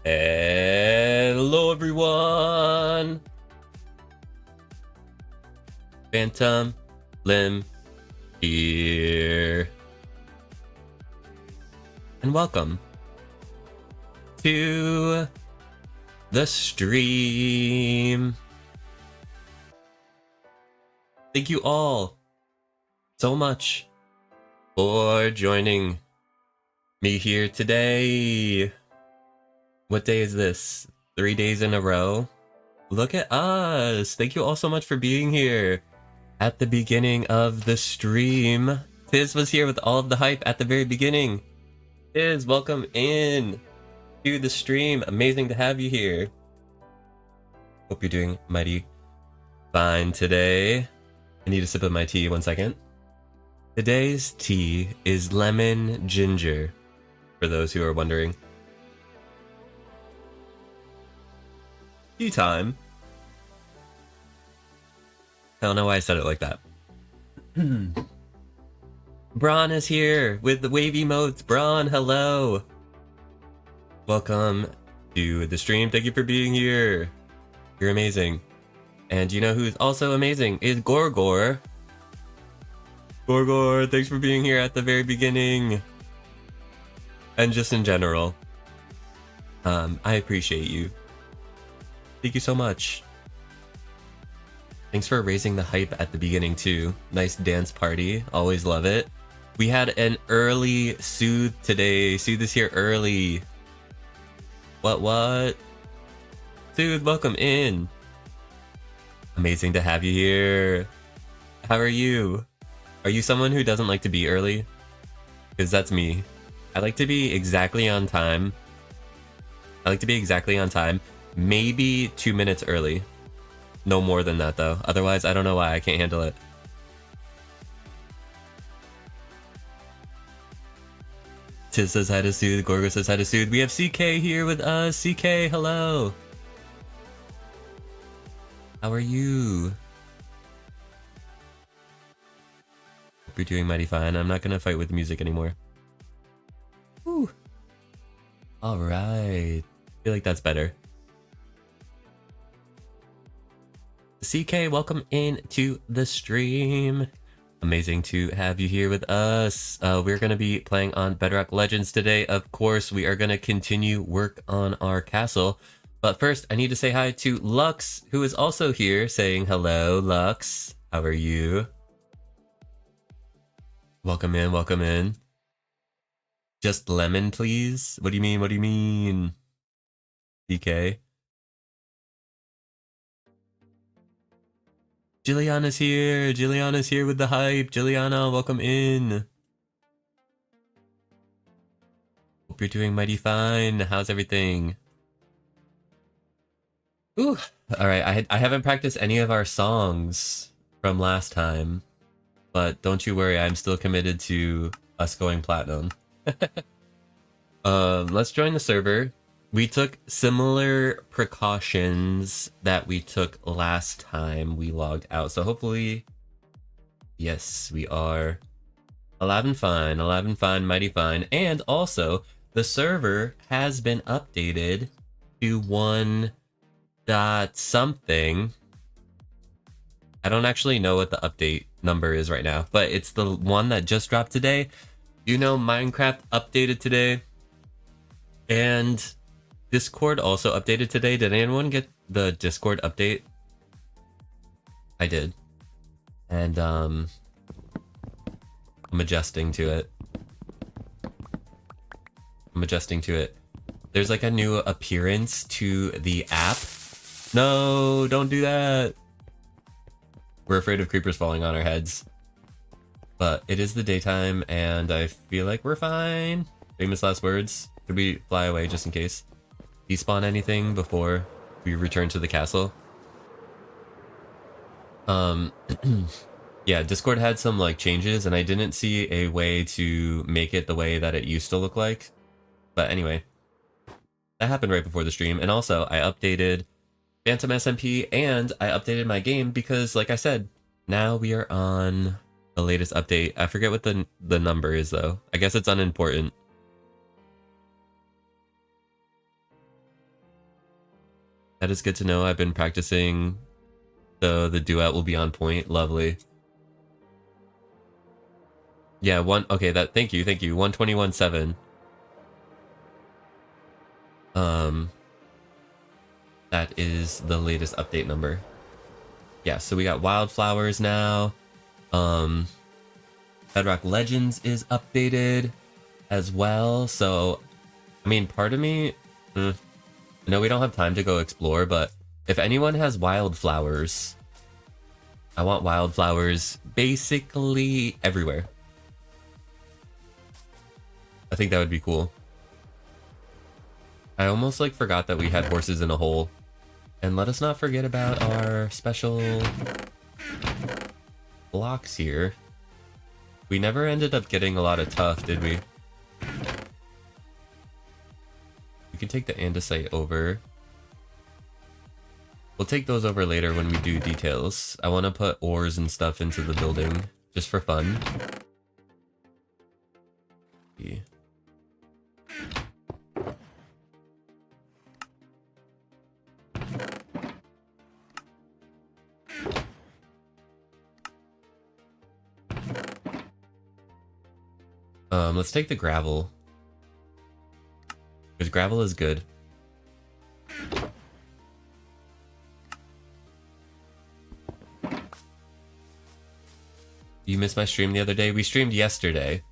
Hello everyone! PhantomLimb here. And welcome to the stream. Thank you all so much for joining me here today. What day is this? 3 days in a row? Look at us! Thank you all so much for being here at the beginning of the stream. Tiz was here with all of the hype at the very beginning. Tiz, welcome in to the stream. Amazing to have you here. Hope you're doing mighty fine today. I need a sip of my tea, 1 second. Today's tea is lemon ginger, for those who are wondering. Tea time. I don't know why I said it like that. Braun is here with the wave emotes. Braun, hello. Welcome to the stream. Thank you for being here. You're amazing. And you know who's also amazing is Gorgor. Gorgor, thanks for being here at the very beginning. And just in general. I appreciate you. Thank you so much. Thanks for raising the hype at the beginning too. Nice dance party. Always love it. We had an early Soothe today. Soothe is here early. What? Soothe, welcome in. Amazing to have you here. How are you? Are you someone who doesn't like to be early? Because that's me. I like to be exactly on time. Maybe 2 minutes early. No more than that though. Otherwise, I don't know why I can't handle it. Tiz says hi to Soothe. Gorgo says hi to Soothe. We have CK here with us. CK, hello. How are you? Hope you're doing mighty fine. I'm not gonna fight with music anymore. Whew. Alright. I feel like that's better. CK, welcome in to the stream. Amazing to have you here with us. We're going to be playing on Bedrock Legends today. Of course, we are going to continue work on our castle. But first, I need to say hi to Lux, who is also here, saying hello, Lux. How are you? Welcome in, welcome in. Just lemon, please? What do you mean? What do you mean? CK. Jilliana's here. Jilliana's here with the hype. Jilliana, welcome in. Hope you're doing mighty fine. How's everything? Ooh. All right. I haven't practiced any of our songs from last time, but don't you worry. I'm still committed to us going platinum. Let's join the server. We took similar precautions that we took last time we logged out. So hopefully, yes, we are alive and fine, mighty fine. And also, the server has been updated to 1 dot something. I don't actually know what the update number is right now, but it's the one that just dropped today. You know, Minecraft updated today. And Discord also updated today. Did anyone get the Discord update? I did. And I'm adjusting to it. There's like a new appearance to the app. No, don't do that. We're afraid of creepers falling on our heads. But it is the daytime and I feel like we're fine. Famous last words. Could we fly away just in case? Despawn anything before we return to the castle? Yeah, Discord had some like changes and I didn't see a way to make it the way that it used to look like. But anyway, that happened right before the stream. And also I updated Phantom SMP and I updated my game because like I said, now we are on the latest update. I forget what the number is though. I guess it's unimportant. That is good to know. I've been practicing, so the duet will be on point. Lovely. Yeah, okay, thank you. 121.7. That is the latest update number. Yeah, so we got Wildflowers now. Bedrock Legends is updated as well. So, I mean, part of me, I know we don't have time to go explore, but if anyone has Wildflowers, I want Wildflowers basically everywhere. I think that would be cool. I almost like forgot that we had horses in a hole. And let us not forget about our special blocks here. We never ended up getting a lot of tough, did we? We can take the andesite over. We'll take those over later when we do details. I want to put ores and stuff into the building, just for fun. Yeah. Let's take the gravel. Because gravel is good. You missed my stream the other day? We streamed yesterday.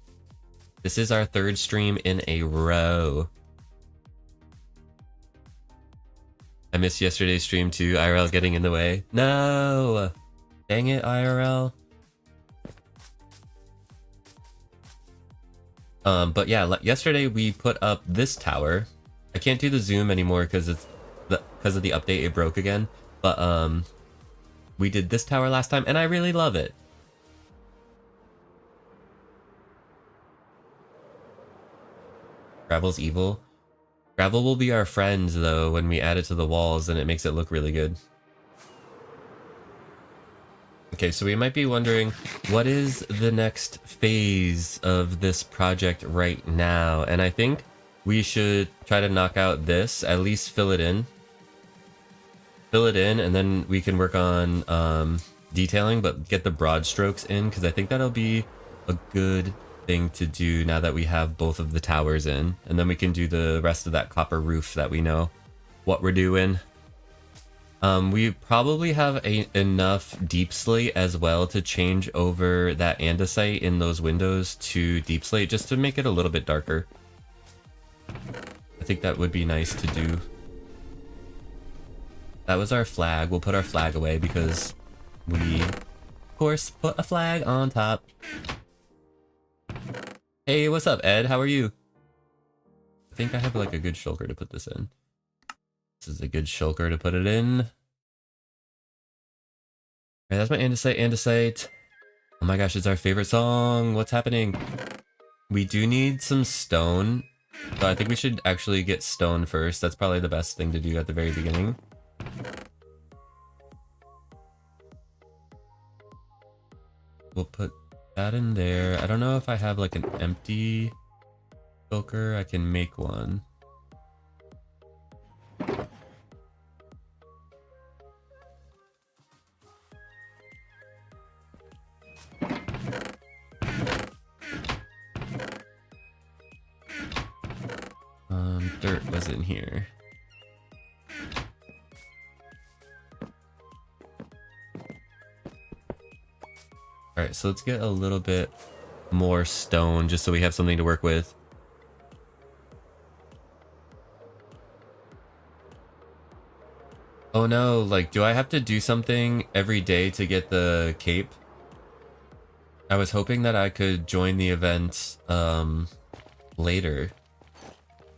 This is our third stream in a row. I missed yesterday's stream too. IRL getting in the way. No! Dang it, IRL. But yeah, yesterday we put up this tower. I can't do the zoom anymore because of the update, it broke again. But we did this tower last time and I really love it. Gravel's evil. Gravel will be our friend though when we add it to the walls, and it makes it look really good. Okay, so we might be wondering, what is the next phase of this project right now? And I think we should try to knock out this, at least fill it in. Fill it in, and then we can work on detailing, but get the broad strokes in, because I think that'll be a good thing to do now that we have both of the towers in. And then we can do the rest of that copper roof that we know what we're doing. We probably have enough deep slate as well to change over that andesite in those windows to deep slate just to make it a little bit darker. I think that would be nice to do. That was our flag. We'll put our flag away because we, of course, put a flag on top. Hey, what's up, Ed? How are you? I think I have like a good shulker to put this in. This is a good shulker to put it in. Alright, that's my andesite, andesite. Oh my gosh, it's our favorite song. What's happening? We do need some stone. So I think we should actually get stone first. That's probably the best thing to do at the very beginning. We'll put that in there. I don't know if I have like an empty shulker. I can make one. Dirt was in here. Alright, so let's get a little bit more stone just so we have something to work with. Oh no, like, do I have to do something every day to get the cape? I was hoping that I could join the event later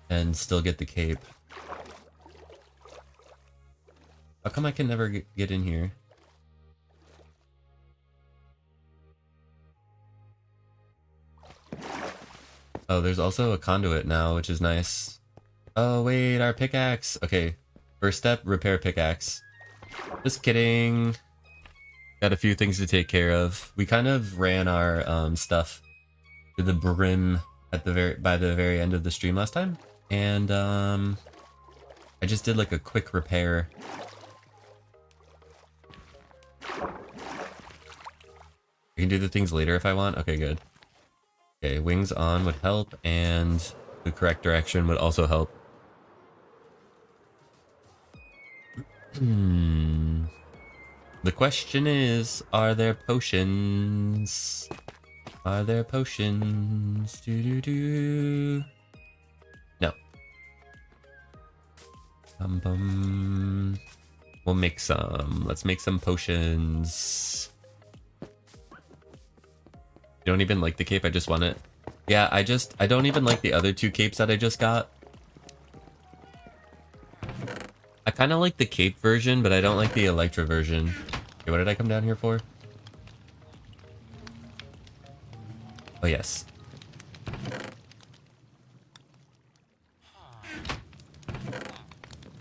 and still get the cape. How come I can never get in here? Oh, there's also a conduit now, which is nice. Oh wait, our pickaxe. Okay, first step, repair pickaxe. Just kidding. Got a few things to take care of. We kind of ran our stuff to the brim at the by the very end of the stream last time. And I just did like a quick repair. I can do the things later if I want. Okay, good. Okay, wings on would help, and the correct direction would also help. The question is, are there potions? Are there potions? Do. No. Bum. We'll make some. Let's make some potions. You don't even like the cape, I just want it. Yeah, I don't even like the other two capes that I just got. I kind of like the cape version, but I don't like the Elytra version. Okay, what did I come down here for? Oh, yes.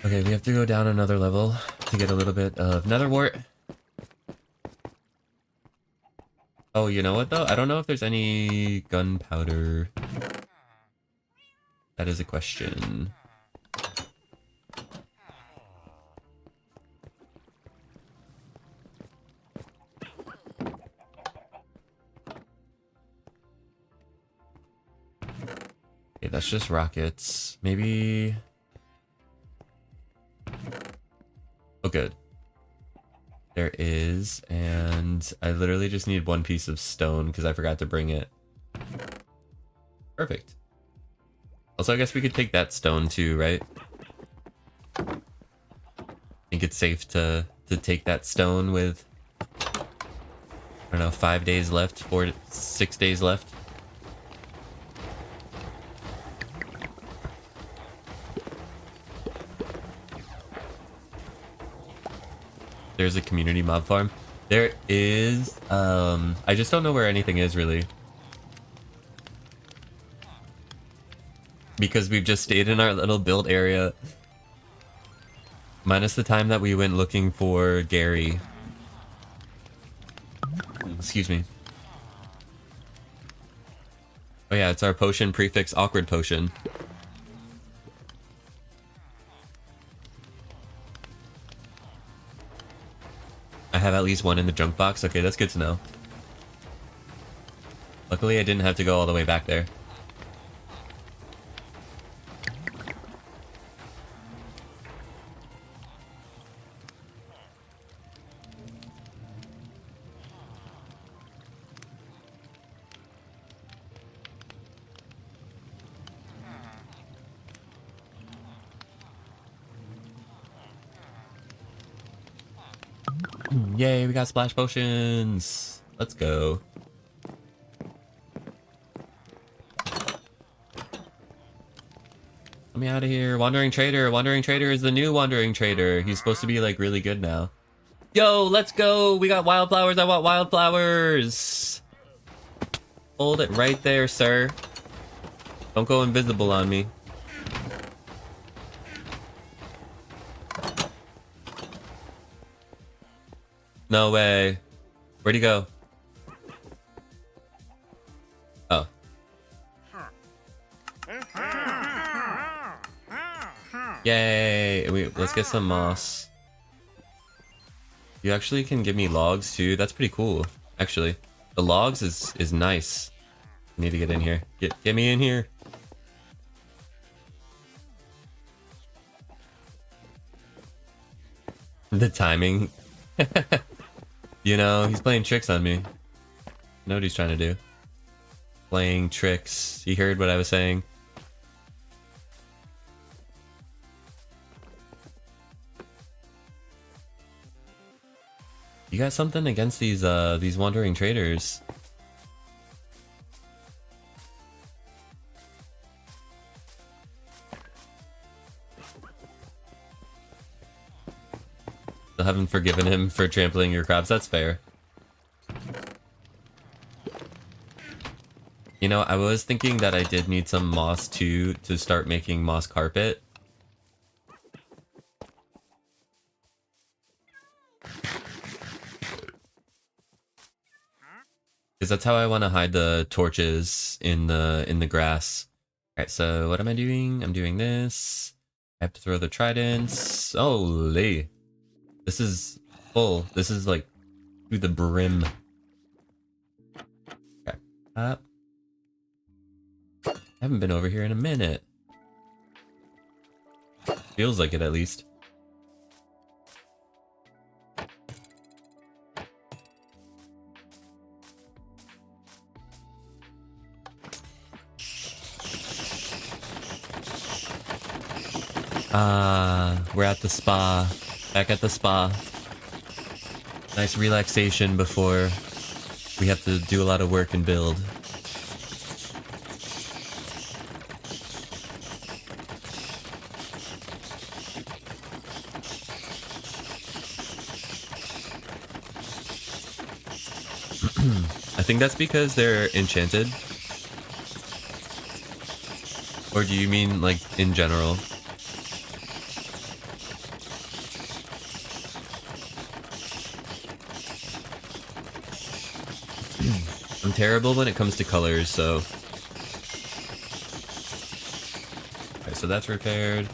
Okay, we have to go down another level to get a little bit of nether wart. Oh, you know what though? I don't know if there's any gunpowder. That is a question. Okay, that's just rockets. Maybe... Oh, good. There is, and I literally just need one piece of stone because I forgot to bring it. Perfect. Also, I guess we could take that stone too, right? I think it's safe to take that stone with, I don't know, 5 days left, 6 days left. There's a community mob farm. There is, I just don't know where anything is really. Because we've just stayed in our little build area. Minus the time that we went looking for Gary. Excuse me. Oh yeah, it's our potion prefix awkward potion. I have at least one in the junk box. Okay, that's good to know. Luckily, I didn't have to go all the way back there. Yay, we got splash potions. Let's go. Let me out of here. Wandering Trader. Wandering Trader is the new Wandering Trader. He's supposed to be like really good now. Yo, let's go. We got Wildflowers. I want Wildflowers. Hold it right there, sir. Don't go invisible on me. No way. Where'd he go? Oh. Yay! Let's get some moss. You actually can give me logs too. That's pretty cool, actually. The logs is nice. I need to get in here. Get me in here. The timing. You know, he's playing tricks on me. I know what he's trying to do. Playing tricks. He heard what I was saying. You got something against these wandering traders? I haven't forgiven him for trampling your crops. That's fair. You know, I was thinking that I did need some moss too to start making moss carpet. Because that's how I want to hide the torches in the grass. Alright, so what am I doing? I'm doing this. I have to throw the tridents. Holy. This is full. This is like to the brim. Okay. I haven't been over here in a minute. Feels like it at least. We're at the spa. Back at the spa. Nice relaxation before we have to do a lot of work and build. I think that's because they're enchanted. Or do you mean like in general? I'm terrible when it comes to colors, so... Okay, so that's repaired.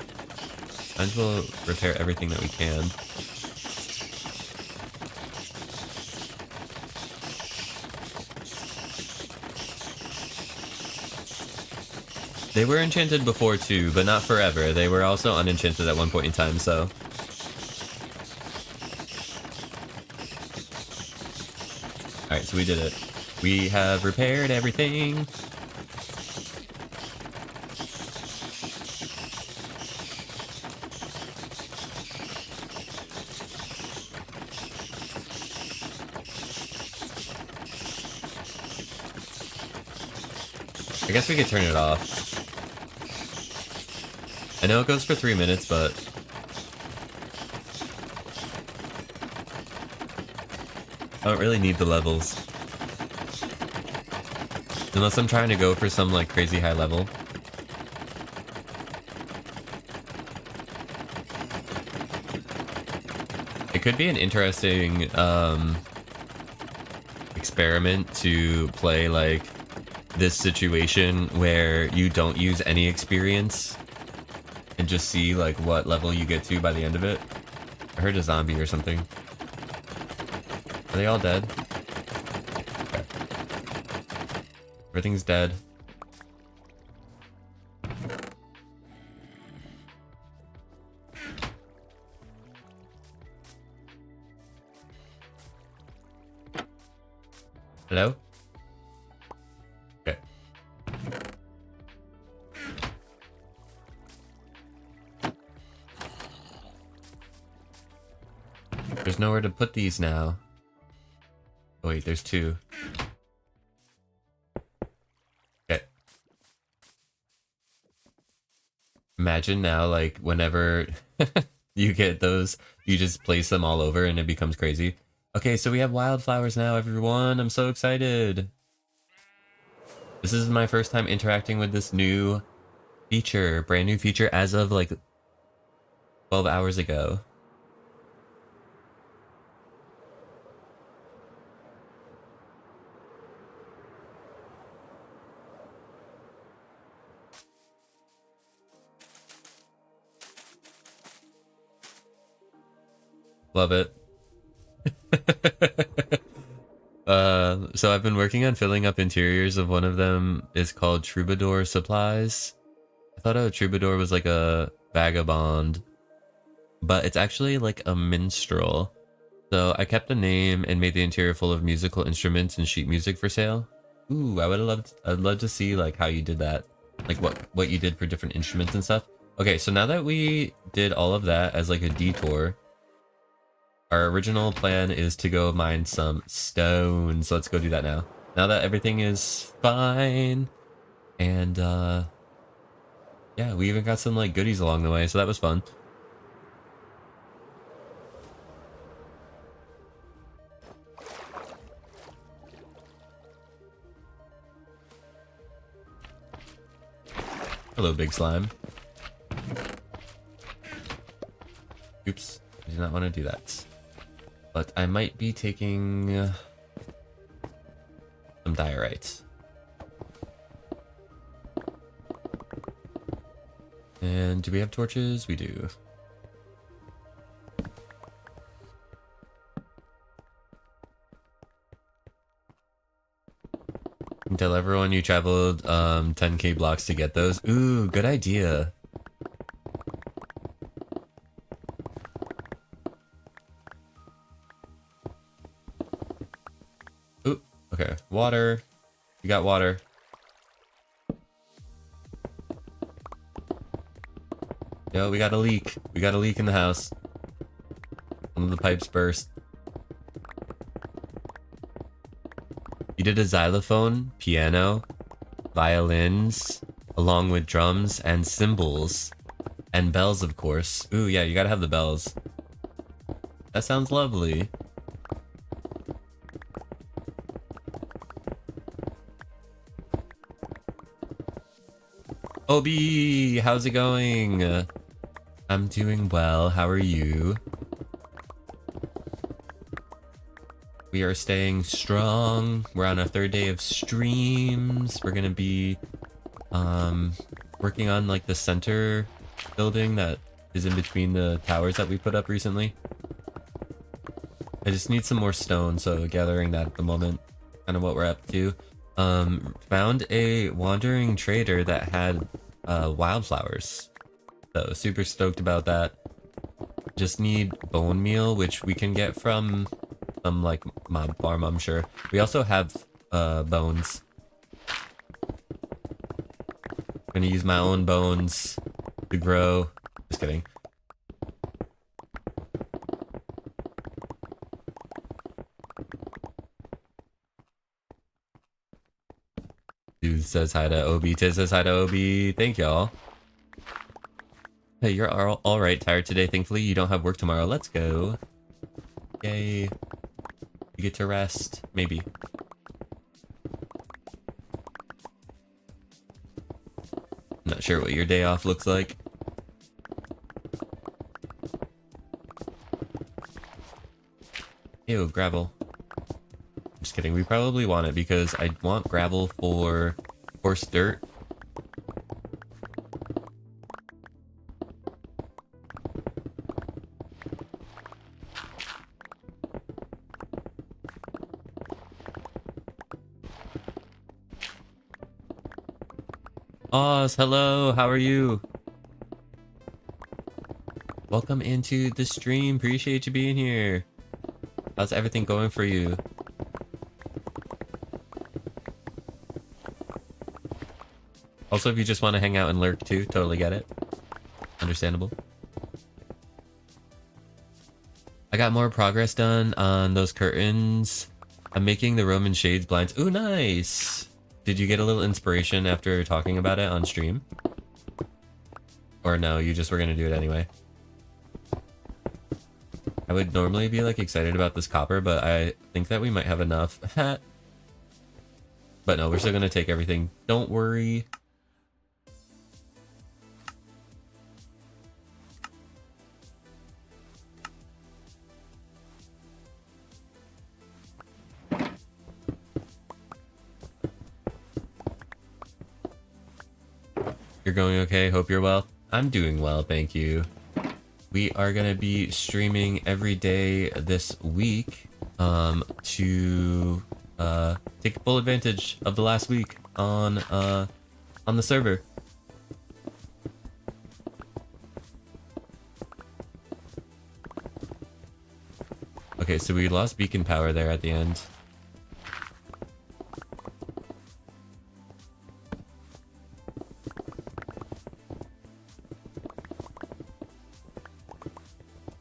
Might as well repair everything that we can. They were enchanted before too, but not forever. They were also unenchanted at one point in time, so... Alright, so we did it. We have repaired everything. I guess we could turn it off. I know it goes for 3 minutes, but... I don't really need the levels. Unless I'm trying to go for some, like, crazy high level. It could be an interesting, experiment to play, like, this situation where you don't use any experience and just see, like, what level you get to by the end of it. I heard a zombie or something. Are they all dead? Okay. Everything's dead. Hello? Okay. There's nowhere to put these now. Oh wait, there's 2. Okay. Imagine now, like, whenever you get those, you just place them all over and it becomes crazy. Okay, so we have wildflowers now, everyone. I'm so excited. This is my first time interacting with this new feature, brand new feature as of like 12 hours ago. Love it. So I've been working on filling up interiors of one of them. It's called Troubadour Supplies. I thought a troubadour was like a vagabond, but it's actually like a minstrel. So I kept the name and made the interior full of musical instruments and sheet music for sale. Ooh, I'd love to see like how you did that. Like what you did for different instruments and stuff. Okay, so now that we did all of that as like a detour, our original plan is to go mine some stone. So let's go do that now. Now that everything is fine. And yeah, we even got some like goodies along the way, so that was fun. Hello, big slime. Oops, I did not want to do that. But I might be taking some diorite. And do we have torches? We do. Tell everyone you traveled 10k blocks to get those. Ooh, good idea. Ooh, okay. Water. You got water. Yo, we got a leak. We got a leak in the house. One of the pipes burst. You did a xylophone, piano, violins, along with drums and cymbals. And bells, of course. Ooh, yeah, you gotta have the bells. That sounds lovely. Obi, how's it going? I'm doing well. How are you? We are staying strong. We're on our 3rd day of streams. We're gonna be working on like the center building that is in between the towers that we put up recently. I just need some more stone, so gathering that at the moment. Kind of what we're up to. Found a wandering trader that had wildflowers. So super stoked about that. Just need bone meal, which we can get from some like mob farm, I'm sure. We also have bones. Gonna use my own bones to grow. Just kidding. Dude says hi to Obi. Tiz says hi to Obi. Thank y'all. Hey, you're all right. Tired today. Thankfully, you don't have work tomorrow. Let's go. Yay. You get to rest. Maybe. Not sure what your day off looks like. Ew, gravel. Just kidding. We probably want it because I want gravel for coarse dirt. Oz, hello, how are you? Welcome into the stream. Appreciate you being here. How's everything going for you? Also, if you just want to hang out and lurk too, totally get it. Understandable. I got more progress done on those curtains. I'm making the Roman shades blinds. Ooh, nice! Did you get a little inspiration after talking about it on stream? Or no, you just were gonna do it anyway? I would normally be like excited about this copper, but I think that we might have enough. But no, we're still gonna take everything. Don't worry. You're going okay? Hope you're well. I'm doing well, thank you. We are gonna be streaming every day this week to take full advantage of the last week on the server. Okay, so we lost beacon power there at the end.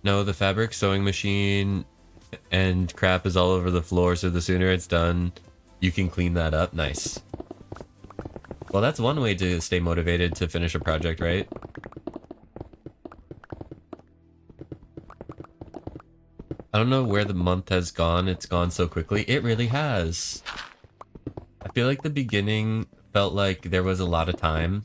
No, the fabric sewing machine and crap is all over the floor, so the sooner it's done, you can clean that up. Nice. Well, that's one way to stay motivated to finish a project, right? I don't know where the month has gone. It's gone so quickly. It really has. I feel like the beginning felt like there was a lot of time.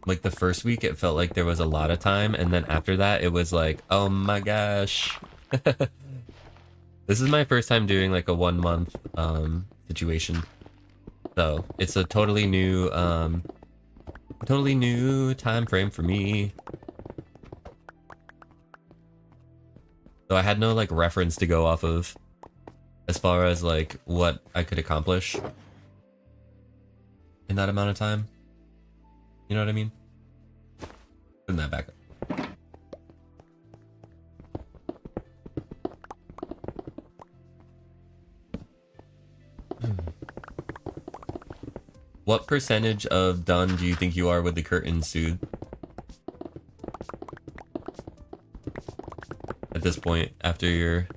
Like the first week, it felt like there was a lot of time, and then after that, it was like, oh my gosh. This is my first time doing like a 1 month situation. So it's a totally new Totally new time frame for me. So I had no like reference to go off of as far as like what I could accomplish in that amount of time. You know what I mean? Putting that back up. What percentage of done do you think you are with the curtains, dude? At this point, after your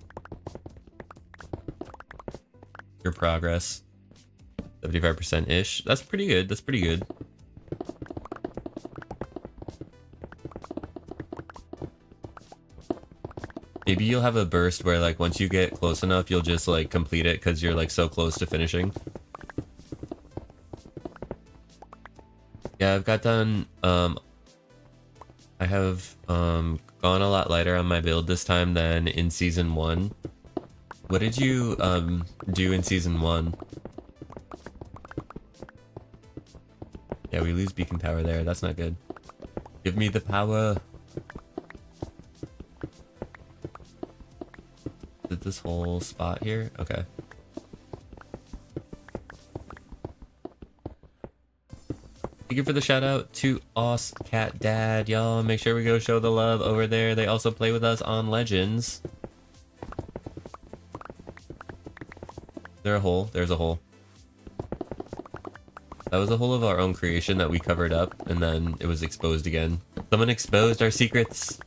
progress, 75%-ish. That's pretty good. That's pretty good. Maybe you'll have a burst where like once you get close enough, you'll just like complete it because you're like so close to finishing. Yeah, I've got done, I have gone a lot lighter on my build this time than in season 1. What did you do in season 1? Yeah, we lose beacon power there. That's not good. Give me the power. Is it this whole spot here? Okay. Thank you for the shout out to Os Cat Dad, y'all. Make sure we go show the love over there. They also play with us on Legends. Is there a hole? There's a hole. That was a hole of our own creation that we covered up, and then it was exposed again. Someone exposed our secrets.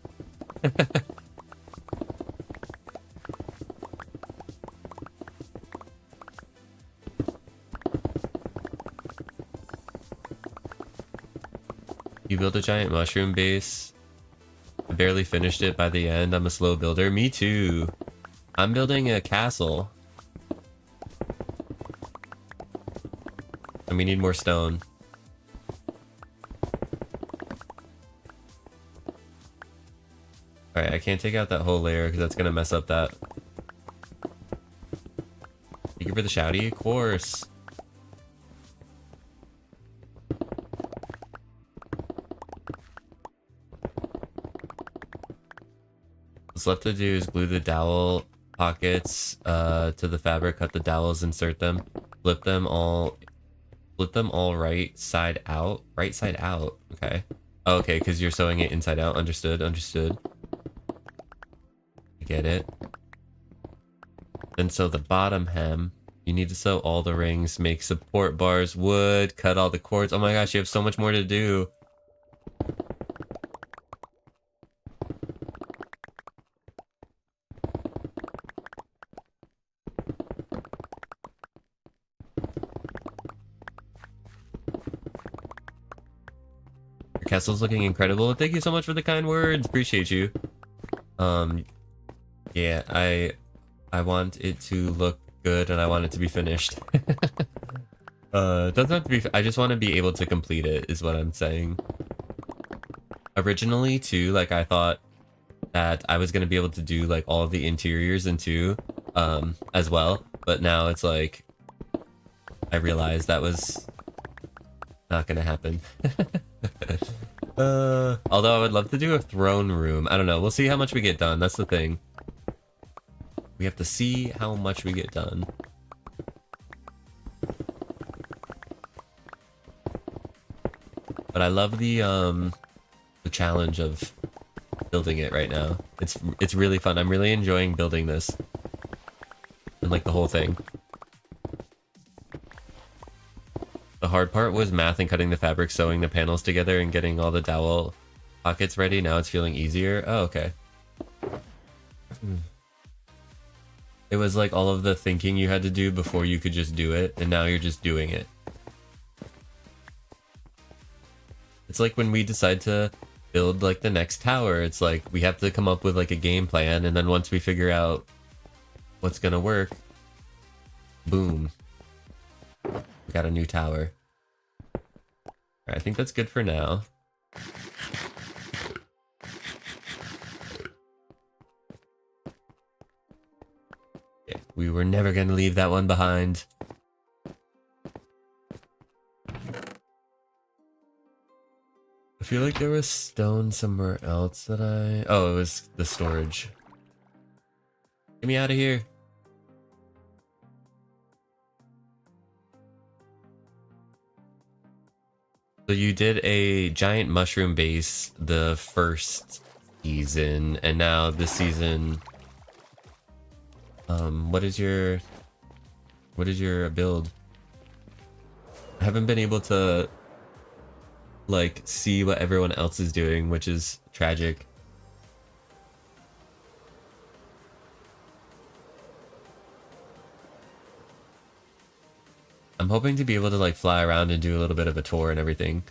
You built a giant mushroom base. I barely finished it by the end. I'm a slow builder. Me too. I'm building a castle. And we need more stone. Alright, I can't take out that whole layer because that's gonna mess up that. Thank you for the shouty? Of course. What's left to do is glue the dowel pockets to the fabric, cut the dowels, insert them, flip them all right side out. Right side out. Okay. Oh, okay, because you're sewing it inside out. Understood. Understood. I get it. Then sew the bottom hem. You need to sew all the rings, make support bars, wood, cut all the cords. Oh my gosh, you have so much more to do. Castle's looking incredible. Thank you so much for the kind words. Appreciate you. Yeah, I want it to look good and I want it to be finished. Doesn't have to be. I just want to be able to complete it, is what I'm saying. Originally, too, like I thought that I was gonna be able to do like all of the interiors in 2, as well. But now it's like I realized that was not gonna happen. Although I would love to do a throne room. I don't know. We'll see how much we get done. That's the thing. We have to see how much we get done. But I love the challenge of building it right now. It's really fun. I'm really enjoying building this. And like the whole thing. The hard part was math and cutting the fabric, sewing the panels together, and getting all the dowel pockets ready. Now it's feeling easier. Oh, okay. It was like all of the thinking you had to do before you could just do it, and now you're just doing it. It's like when we decide to build like the next tower, it's like we have to come up with like a game plan, and then once we figure out what's gonna work, boom. We got a new tower. Alright, I think that's good for now. Okay, we were never gonna leave that one behind. feel like there was stone somewhere else that Oh, it was the storage. Get me out of here. So you did a giant mushroom base the first season, and now this season, what is your build? I haven't been able to like see what everyone else is doing, which is tragic. I'm hoping to be able to like fly around and do a little bit of a tour and everything.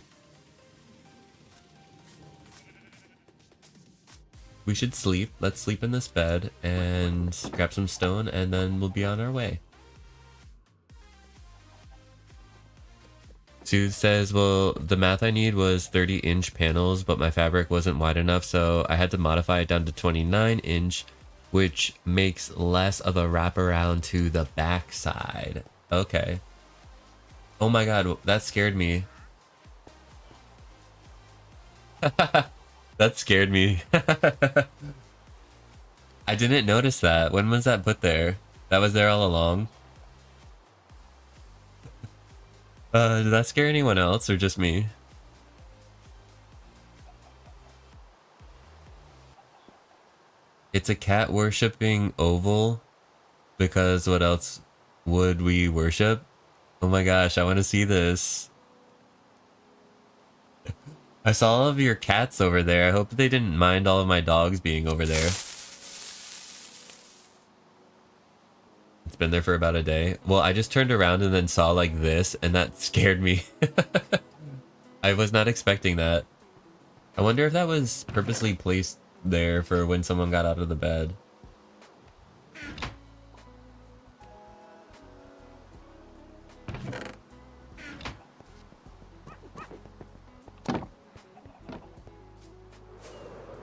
We should sleep. Let's sleep in this bed and grab some stone, and then we'll be on our way. Soothe says, well, the math I need was 30-inch panels, but my fabric wasn't wide enough, so I had to modify it down to 29-inch, which makes less of a wraparound to the backside. Okay. Oh my god, that scared me. That scared me. I didn't notice that. When was that put there? That was there all along? Did that scare anyone else or just me? It's a cat worshipping oval, because what else would we worship? Oh my gosh, I want to see this. I saw all of your cats over there. I hope they didn't mind all of my dogs being over there. It's been there for about a day. Well, I just turned around and then saw like this, and that scared me. I was not expecting that. I wonder if that was purposely placed there for when someone got out of the bed.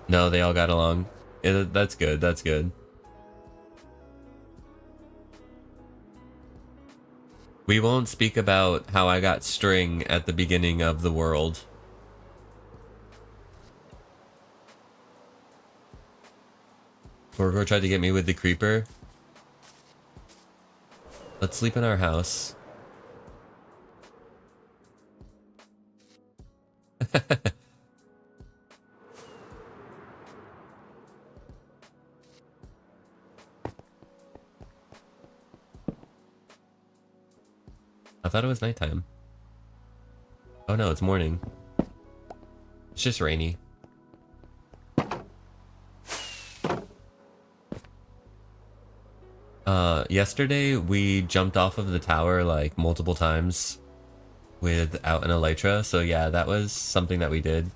No, they all got along. Yeah, that's good, that's good. We won't speak about how I got string at the beginning of the world. Gorgo tried to get me with the creeper. Let's sleep in our house. I thought it was nighttime. Oh no, it's morning. It's just rainy. Yesterday we jumped off of the tower like multiple times without an Elytra, so yeah, that was something that we did.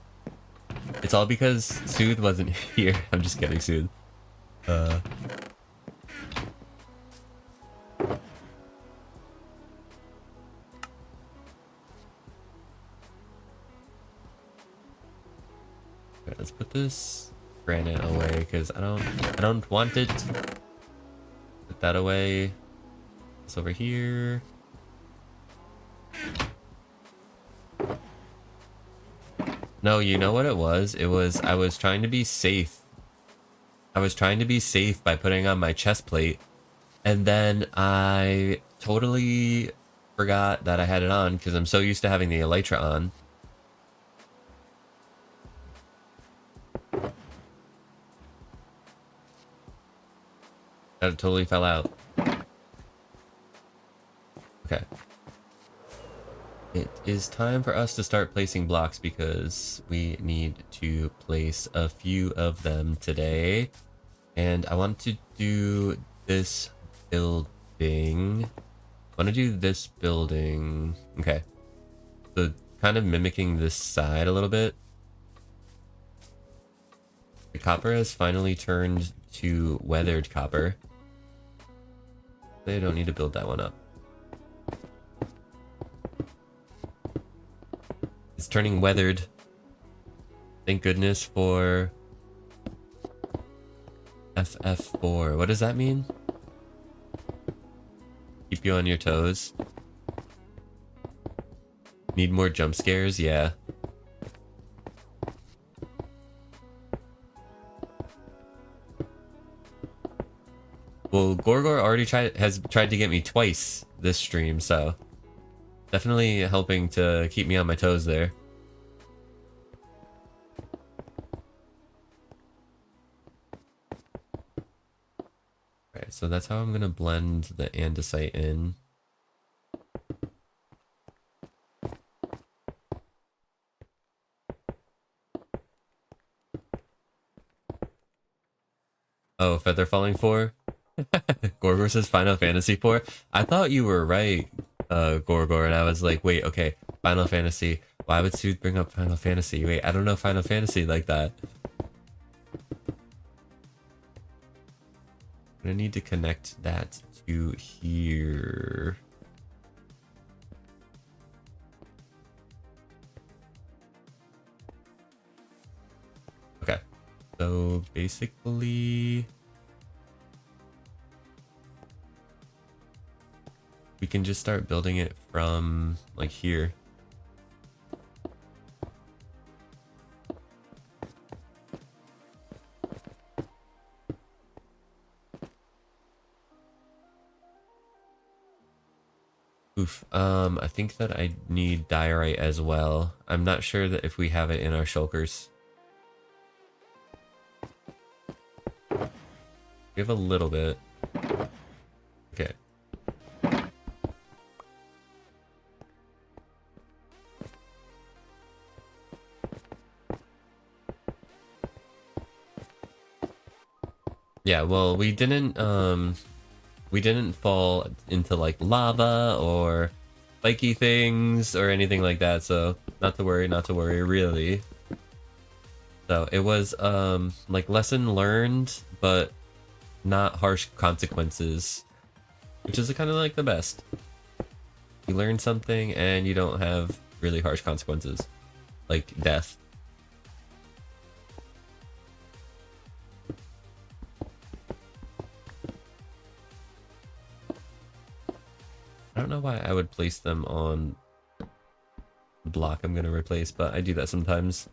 It's all because Soothe wasn't here. I'm just kidding, Soothe. Let's put this granite away because I don't want it. Put that away. It's over here. No, you know what it was? It was I was trying to be safe. I was trying to be safe by putting on my chest plate, and then I totally forgot that I had it on because I'm so used to having the Elytra on. That totally fell out. Okay. It is time for us to start placing blocks because we need to place a few of them today. And I want to do this building. I want to do this building. Okay. So kind of mimicking this side a little bit. The copper has finally turned to weathered copper. They don't need to build that one up. It's turning weathered. Thank goodness for FF4. What does that mean? Keep you on your toes. Need more jump scares? Yeah. Well, Gorgor already has tried to get me twice this stream, so definitely helping to keep me on my toes there. Alright, so that's how I'm gonna blend the andesite in. Oh, Feather Falling 4? Gorgor says Final Fantasy 4. I thought you were right, Gorgor, and I was like, wait, okay, Final Fantasy. Why would Sooth bring up Final Fantasy? Wait, I don't know Final Fantasy like that. I'm gonna need to connect that to here. Okay, so basically we can just start building it from like here. Oof. I think that I need diorite as well. I'm not sure that if we have it in our shulkers. We have a little bit. Okay. Yeah, well, we didn't fall into like lava or spiky things or anything like that, so not to worry really. So it was like lesson learned, but not harsh consequences, which is kind of like the best. You learn something and you don't have really harsh consequences, like death. I don't know why I would place them on the block I'm gonna replace, but I do that sometimes.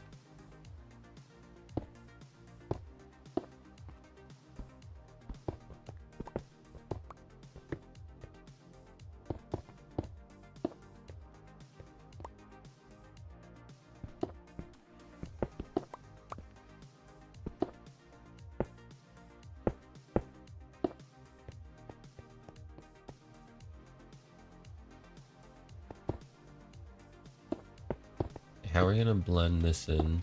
How are we gonna blend this in?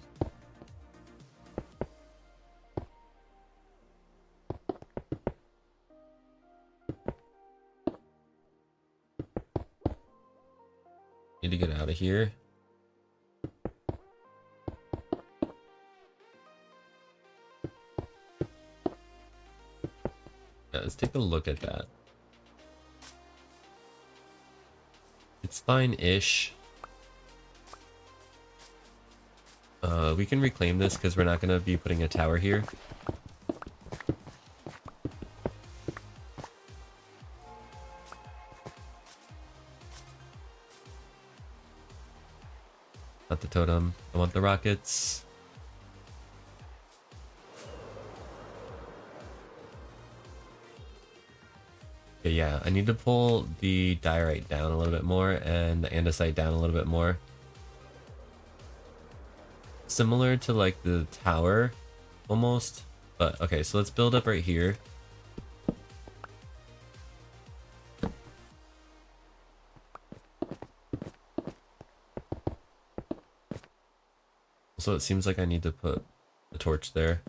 Need to get out of here. Yeah, let's take a look at that. It's fine-ish. We can reclaim this because we're not gonna be putting a tower here. Not the totem. I want the rockets. Okay, yeah, I need to pull the diorite down a little bit more and the andesite down a little bit more. Similar to like the tower, almost. But okay, so let's build up right here. So it seems like I need to put the torch there.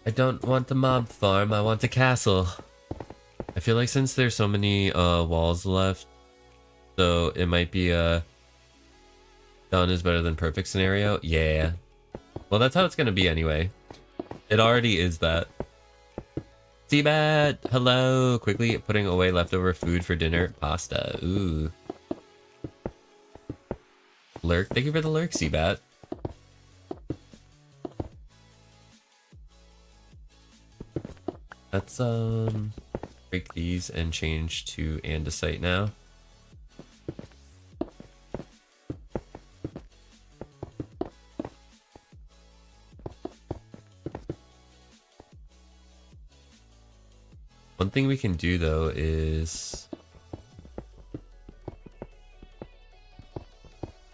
I don't want the mob farm, I want a castle. I feel like since there's so many walls left, so it might be a done is better than perfect scenario. Yeah. Well, that's how it's gonna be anyway. It already is that. Seabat, hello. Quickly putting away leftover food for dinner. Pasta. Ooh. Lurk. Thank you for the lurk, Seabat. Let's break these and change to andesite now. One thing we can do though is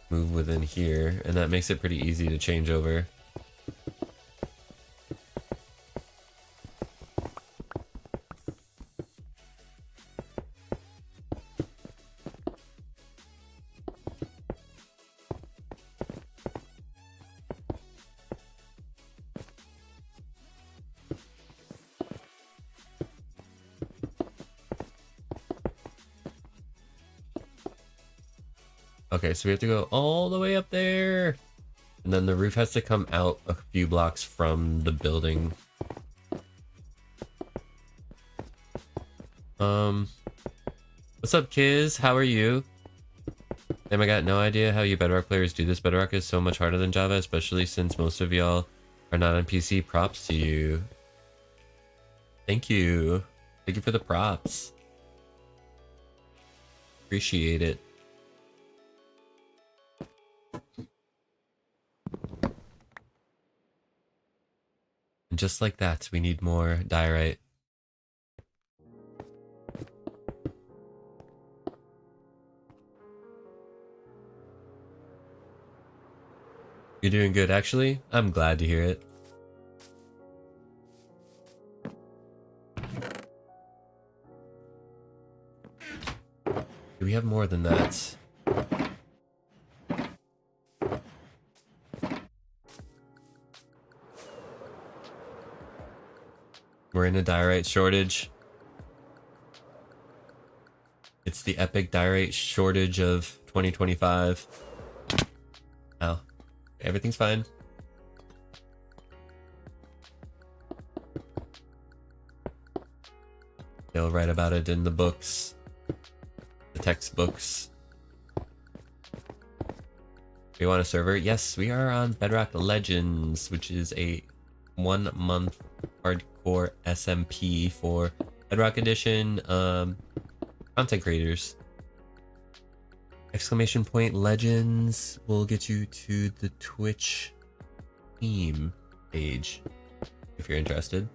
move within here, and that makes it pretty easy to change over. Okay, so we have to go all the way up there. And then the roof has to come out a few blocks from the building. What's up, Kiz? How are you? Damn, I got no idea how you Bedrock players do this. Bedrock is so much harder than Java, especially since most of y'all are not on PC. Props to you. Thank you. Thank you for the props. Appreciate it. And just like that, we need more diorite. You're doing good, actually. I'm glad to hear it. Do we have more than that? We're in a diorite shortage. It's the epic diorite shortage of 2025. Ow. Everything's fine. They'll write about it in the books. The textbooks. We want a server? Yes, we are on Bedrock Legends, which is a 1 month hardcore SMP for Bedrock Edition content creators. Exclamation point Legends will get you to the Twitch team page if you're interested.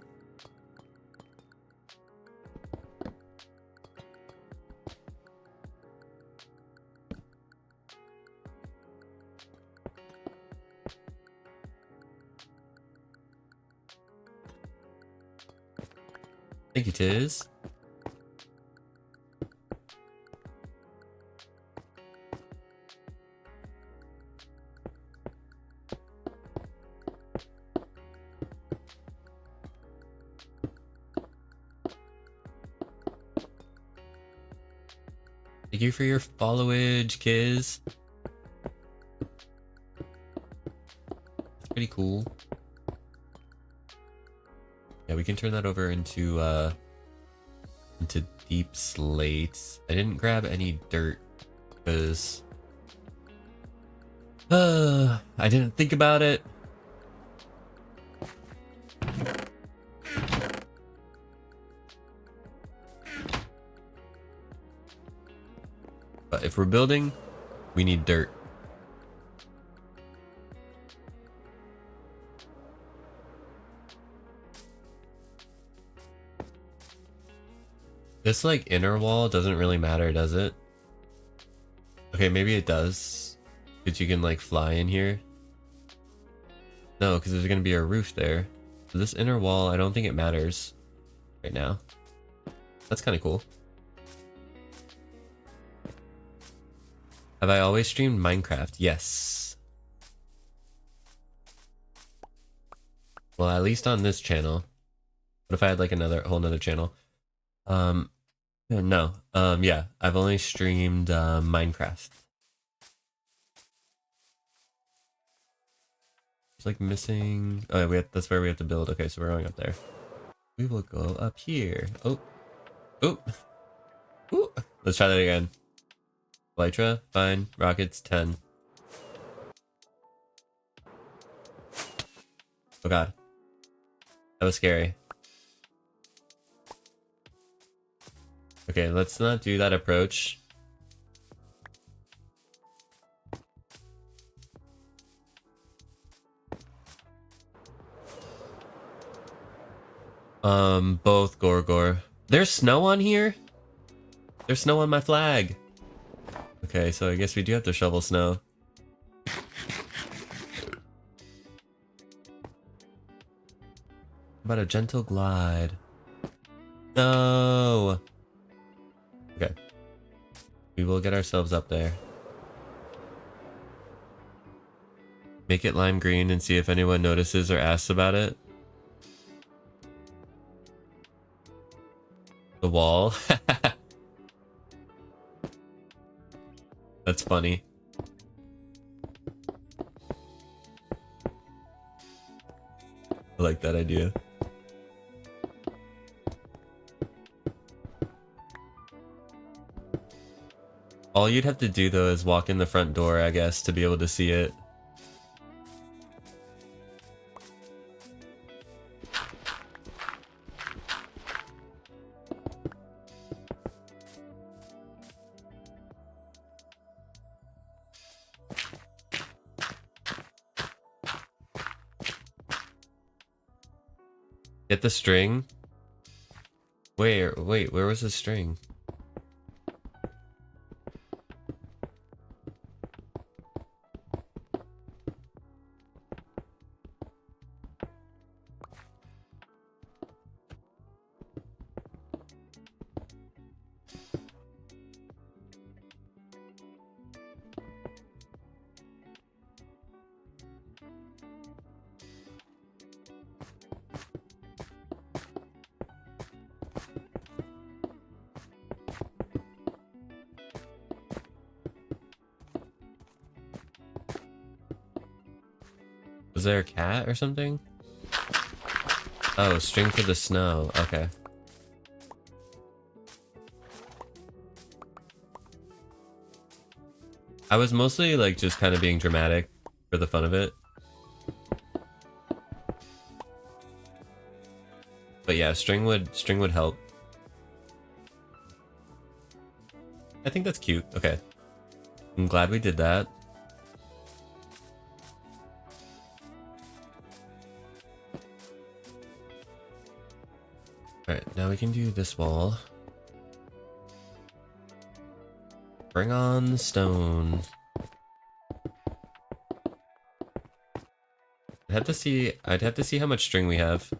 Thank you, Tiz. Thank you for your followage, Kiz. It's pretty cool. Yeah, we can turn that over into deep slates. I didn't grab any dirt because I didn't think about it. But if we're building, we need dirt. This like inner wall doesn't really matter, does it? Okay, maybe it does. Because you can like fly in here. No, because there's gonna be a roof there. So this inner wall, I don't think it matters right now. That's kind of cool. Have I always streamed Minecraft? Yes. Well, at least on this channel. What if I had like whole nother channel? No. Yeah, I've only streamed Minecraft. It's like missing. Oh, yeah, that's where we have to build. Okay, so we're going up there. We will go up here. Oh, oh, ooh. Let's try that again. Elytra, fine. Rockets, 10. Oh god, that was scary. Okay, let's not do that approach. Both Gorgor. There's snow on here? There's snow on my flag. Okay, so I guess we do have to shovel snow. How about a gentle glide? No! Okay. We will get ourselves up there. Make it lime green and see if anyone notices or asks about it. The wall. That's funny. I like that idea. All you'd have to do though is walk in the front door, I guess, to be able to see it. Get the string? Wait, where was the string? Was there a cat or something? Oh, string for the snow. Okay. I was mostly like just kind of being dramatic for the fun of it. But yeah, string would help. I think that's cute. Okay. I'm glad we did that. Alright, now we can do this wall. Bring on the stone. I'd have to see how much string we have.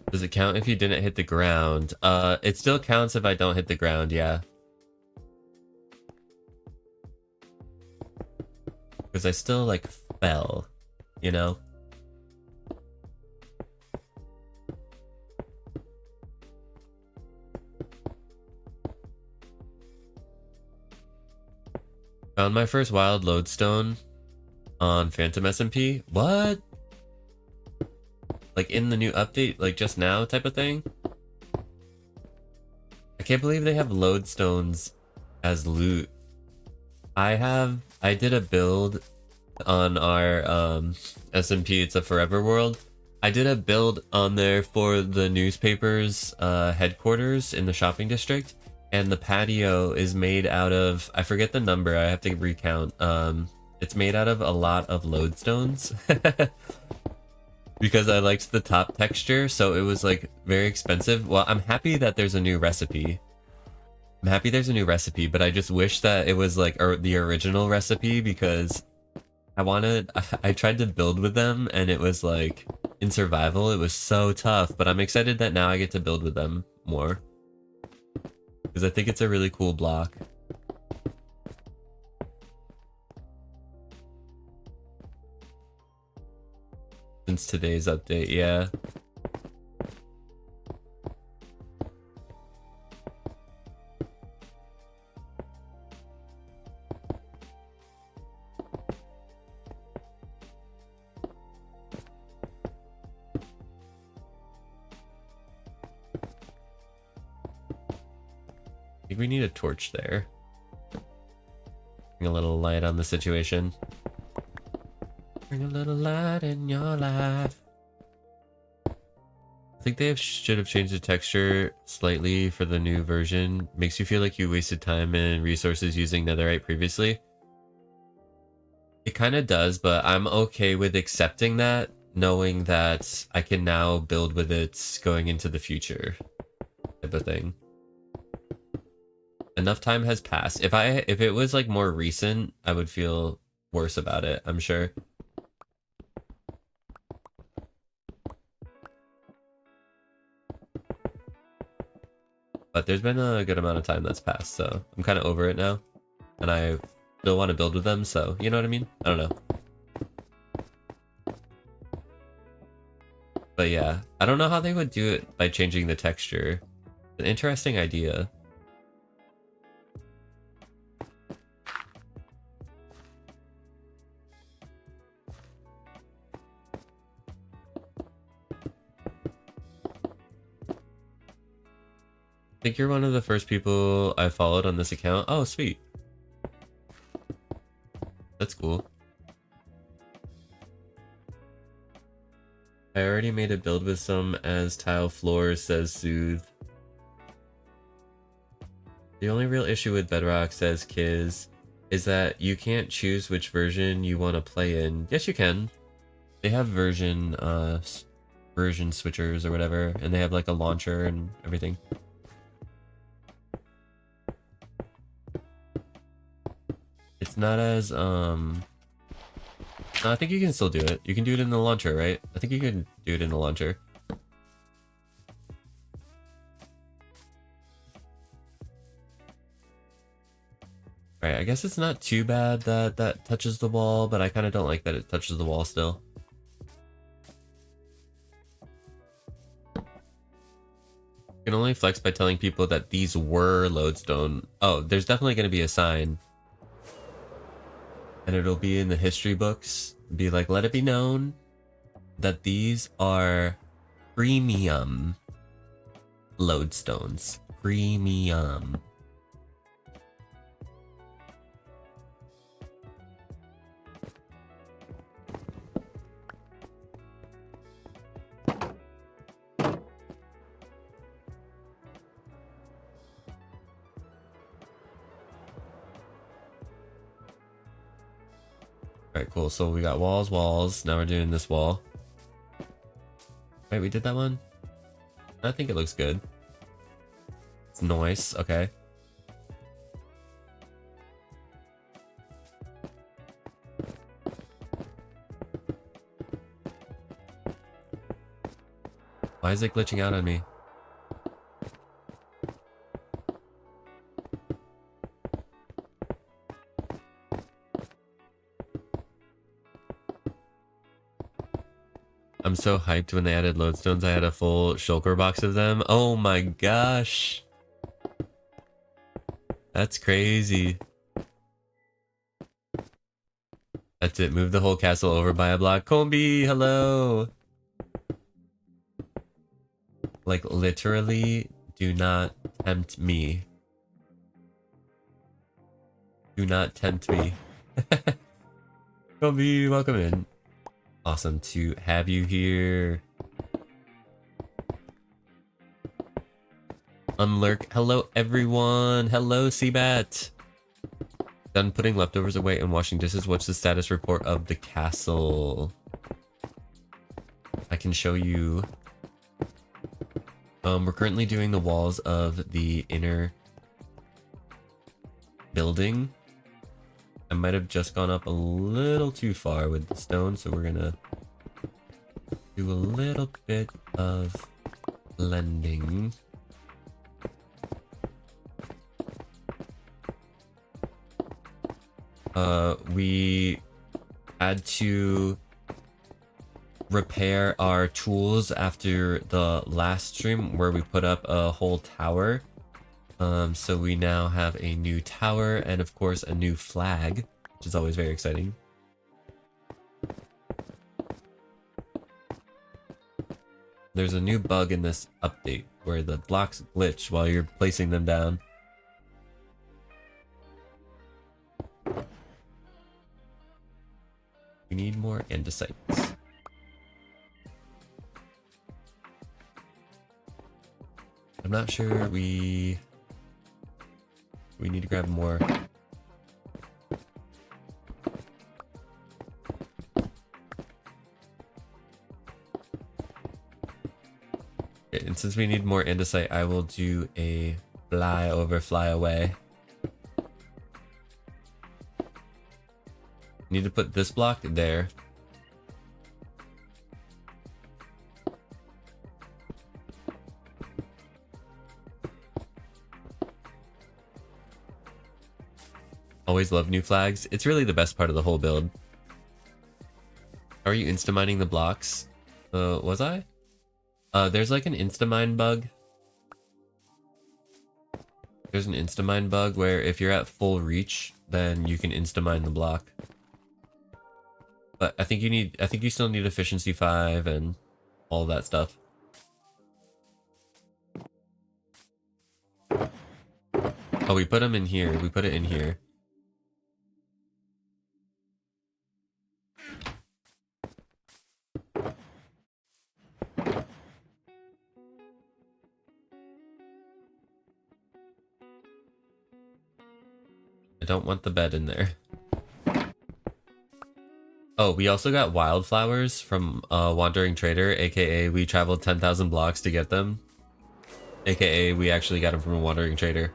Does it count if you didn't hit the ground? It still counts if I don't hit the ground, yeah. Because I still, like, fell, you know? Found my first wild lodestone on Phantom SMP. What? Like in the new update, like just now type of thing? I can't believe they have lodestones as loot. I did a build on our SMP, it's a forever world. I did a build on there for the newspaper's headquarters in the shopping district, and the patio is made out of, I forget the number, I have to recount. It's made out of a lot of lodestones. Because I liked the top texture, so it was like very expensive. Well, I'm happy that there's a new recipe. I'm happy there's a new recipe, but I just wish that it was like the original recipe, because I tried to build with them and it was like in survival, it was so tough, but I'm excited that now I get to build with them more. Because I think it's a really cool block. Since today's update, yeah. I think we need a torch there. Bring a little light on the situation. Bring a little light in your life. I think they should have changed the texture slightly for the new version. Makes you feel like you wasted time and resources using netherite previously. It kind of does, but I'm okay with accepting that, knowing that I can now build with it going into the future type of thing. Enough time has passed. If it was like more recent, I would feel worse about it, I'm sure. But there's been a good amount of time that's passed, so I'm kind of over it now. And I still want to build with them, so you know what I mean? I don't know. But yeah, I don't know how they would do it by changing the texture. An interesting idea. I think you're one of the first people I followed on this account. Oh, sweet. That's cool. I already made a build with some as tile floors, says Soothe. The only real issue with Bedrock, says Kiz, is that you can't choose which version you want to play in. Yes, you can. They have version switchers or whatever, and they have like a launcher and everything. It's not as no, I think you can still do it. You can do it in the launcher, right? I think you can do it in the launcher. Alright, I guess it's not too bad that that touches the wall, but I kind of don't like that it touches the wall still. You can only flex by telling people that these were lodestone. Oh, there's definitely going to be a sign. And it'll be in the history books. Be like, let it be known that these are premium lodestones. Premium. Alright, cool. So we got walls. Now we're doing this wall. Right, we did that one? I think it looks good. It's nice. Okay. Why is it glitching out on me? I'm so hyped when they added lodestones. I had a full shulker box of them. Oh my gosh. That's crazy. That's it. Move the whole castle over by a block. Combi, hello. Like, literally, do not tempt me. Do not tempt me. Combi, welcome in. Awesome to have you here. Unlurk. Hello, everyone. Hello, Seabat. Done putting leftovers away and washing dishes. What's the status report of the castle? I can show you. We're currently doing the walls of the inner building. I might have just gone up a little too far with the stone, so we're gonna do a little bit of blending. We had to repair our tools after the last stream where we put up a whole tower. So we now have a new tower and of course a new flag, which is always very exciting. There's a new bug in this update where the blocks glitch while you're placing them down. You We need more andesites. I'm not sure we need to grab more. Okay, and since we need more andesite, I will do a fly over, fly away. Need to put this block there. Always love new flags. It's really the best part of the whole build. Are you insta-mining the blocks? Was I? There's like an insta-mine bug. There's an insta-mine bug where if you're at full reach, then you can insta-mine the block. But I think you still need efficiency 5 and all that stuff. Oh, we put them in here. We put it in here. I don't want the bed in there. Oh, we also got Wildflowers from Wandering Trader, aka we traveled 10,000 blocks to get them. AKA we actually got them from a Wandering Trader.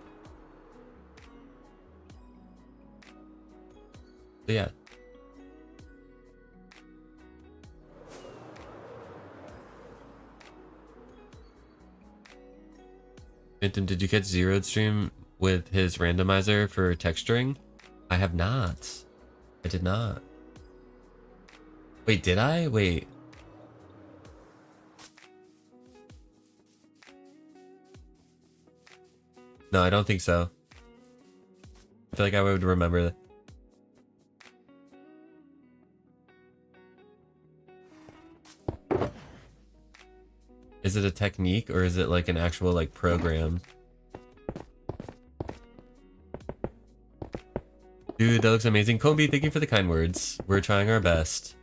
So yeah. Phantom, did you catch Zeroed stream with his randomizer for texturing? I have not. I did not. Wait, did I? Wait. No, I don't think so. I feel like I would remember that. Is it a technique or is it like an actual like program? Dude, that looks amazing. Kombi, thank you for the kind words. We're trying our best.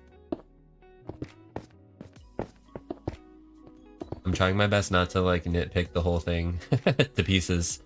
I'm trying my best not to like nitpick the whole thing to pieces.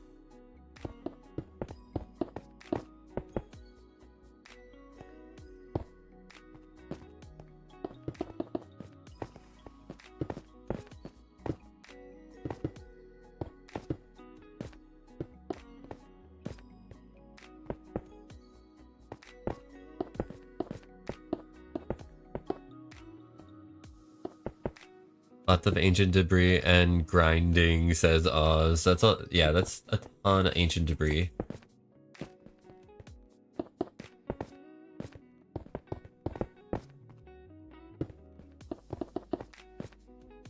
Lots of ancient debris and grinding, says Oz. That's a, yeah, that's a ton of ancient debris.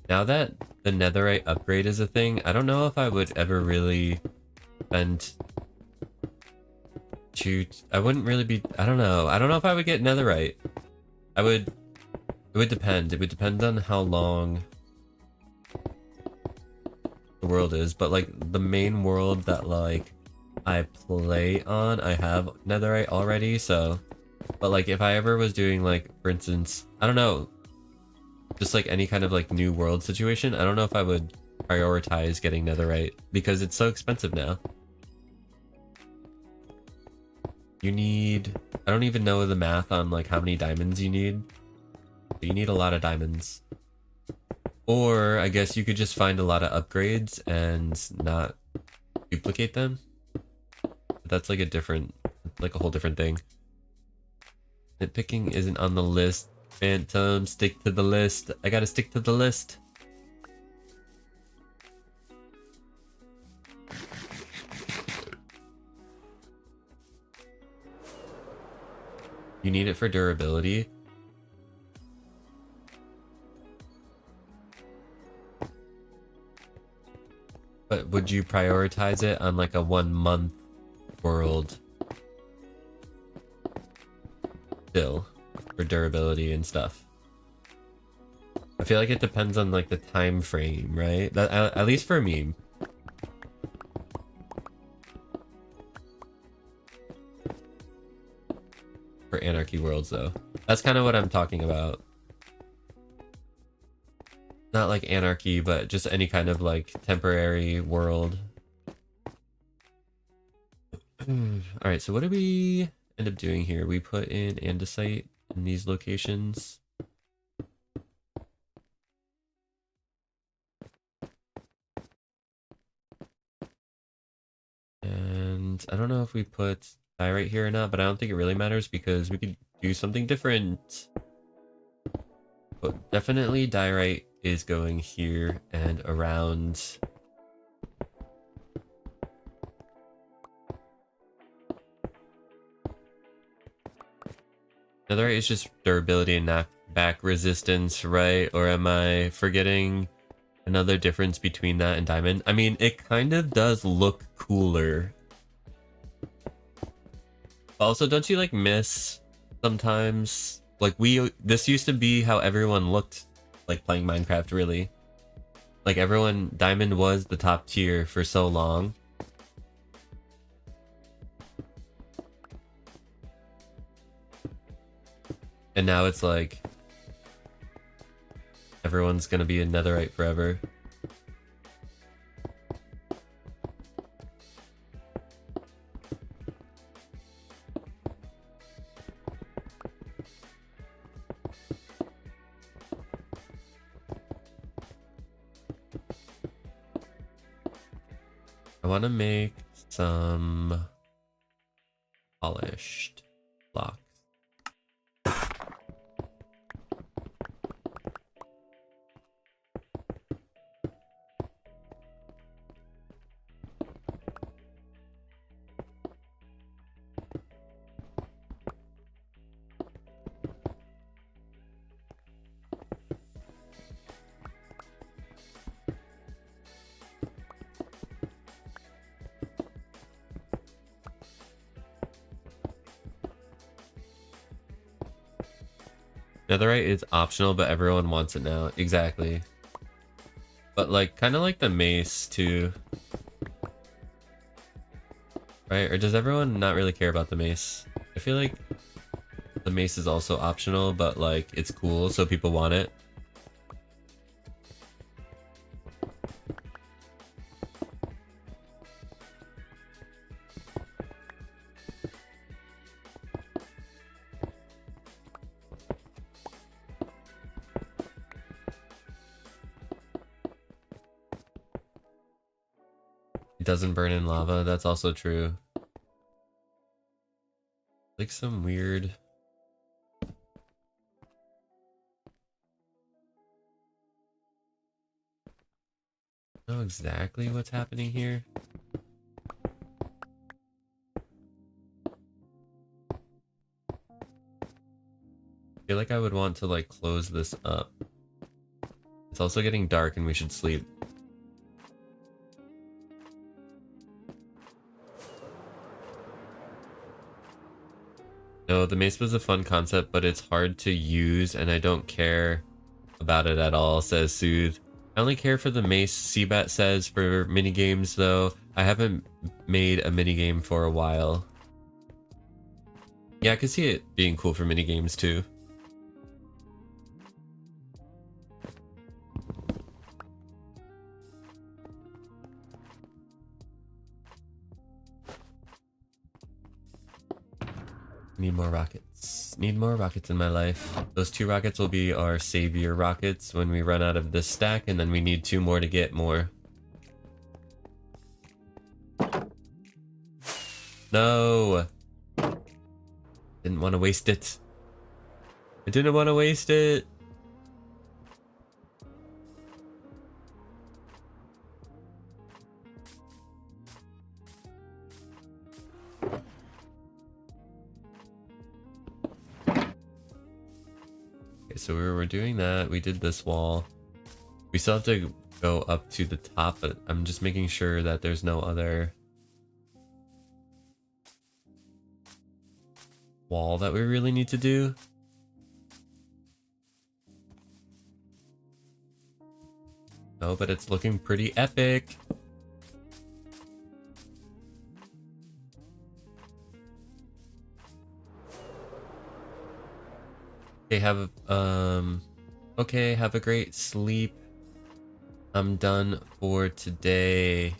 Now that the netherite upgrade is a thing, I don't know if I would ever really spend I wouldn't really be, I don't know if I would get netherite. It would depend. It would depend on how long the world is, but like the main world that like I play on, I have netherite already, so but like if I ever was doing like, for instance, I don't know, just like any kind of like new world situation, I don't know if I would prioritize getting netherite because it's so expensive now. You need, I don't even know the math on like how many diamonds you need, but you need a lot of diamonds. Or I guess you could just find a lot of upgrades and not duplicate them. But that's like a different, like a whole different thing. Nitpicking isn't on the list. Phantom, stick to the list. I gotta stick to the list. You need it for durability. But would you prioritize it on like a 1 month world still for durability and stuff? I feel like it depends on like the time frame, right? That, at least for me. For Anarchy Worlds though. That's kind of what I'm talking about. Not like anarchy, but just any kind of like temporary world. Alright, so what did we end up doing here? We put in andesite in these locations. And I don't know if we put diorite here or not, but I don't think it really matters because we could do something different. But definitely diorite is going here and around. Netherite is just durability and knockback resistance, right? Or am I forgetting another difference between that and diamond? I mean, it kind of does look cooler. Also, don't you like miss sometimes? Like this used to be how everyone looked like playing Minecraft, really. Like everyone, diamond was the top tier for so long. And now it's like everyone's gonna be a netherite forever. I want to make some polished blocks. Netherite is optional, but everyone wants it now. Exactly. But like, kind of like the mace too. Right? Or does everyone not really care about the mace? I feel like the mace is also optional, but like, it's cool, so people want it. It doesn't burn in lava, that's also true. Like some weird... I don't know exactly what's happening here. I feel like I would want to like close this up. It's also getting dark and we should sleep. No, the mace was a fun concept, but it's hard to use and I don't care about it at all, says Soothe. I only care for the mace, Seabat says, for minigames though. I haven't made a minigame for a while. Yeah, I could see it being cool for minigames too. Need more rockets. Need more rockets in my life. Those 2 rockets will be our savior rockets when we run out of this stack, and then we need 2 more to get more. No! Didn't want to waste it. I didn't want to waste it! Okay, so we're doing that. We did this wall. We still have to go up to the top, but I'm just making sure that there's no other wall that we really need to do. No, but it's looking pretty epic. Okay, have a great sleep. I'm done for today.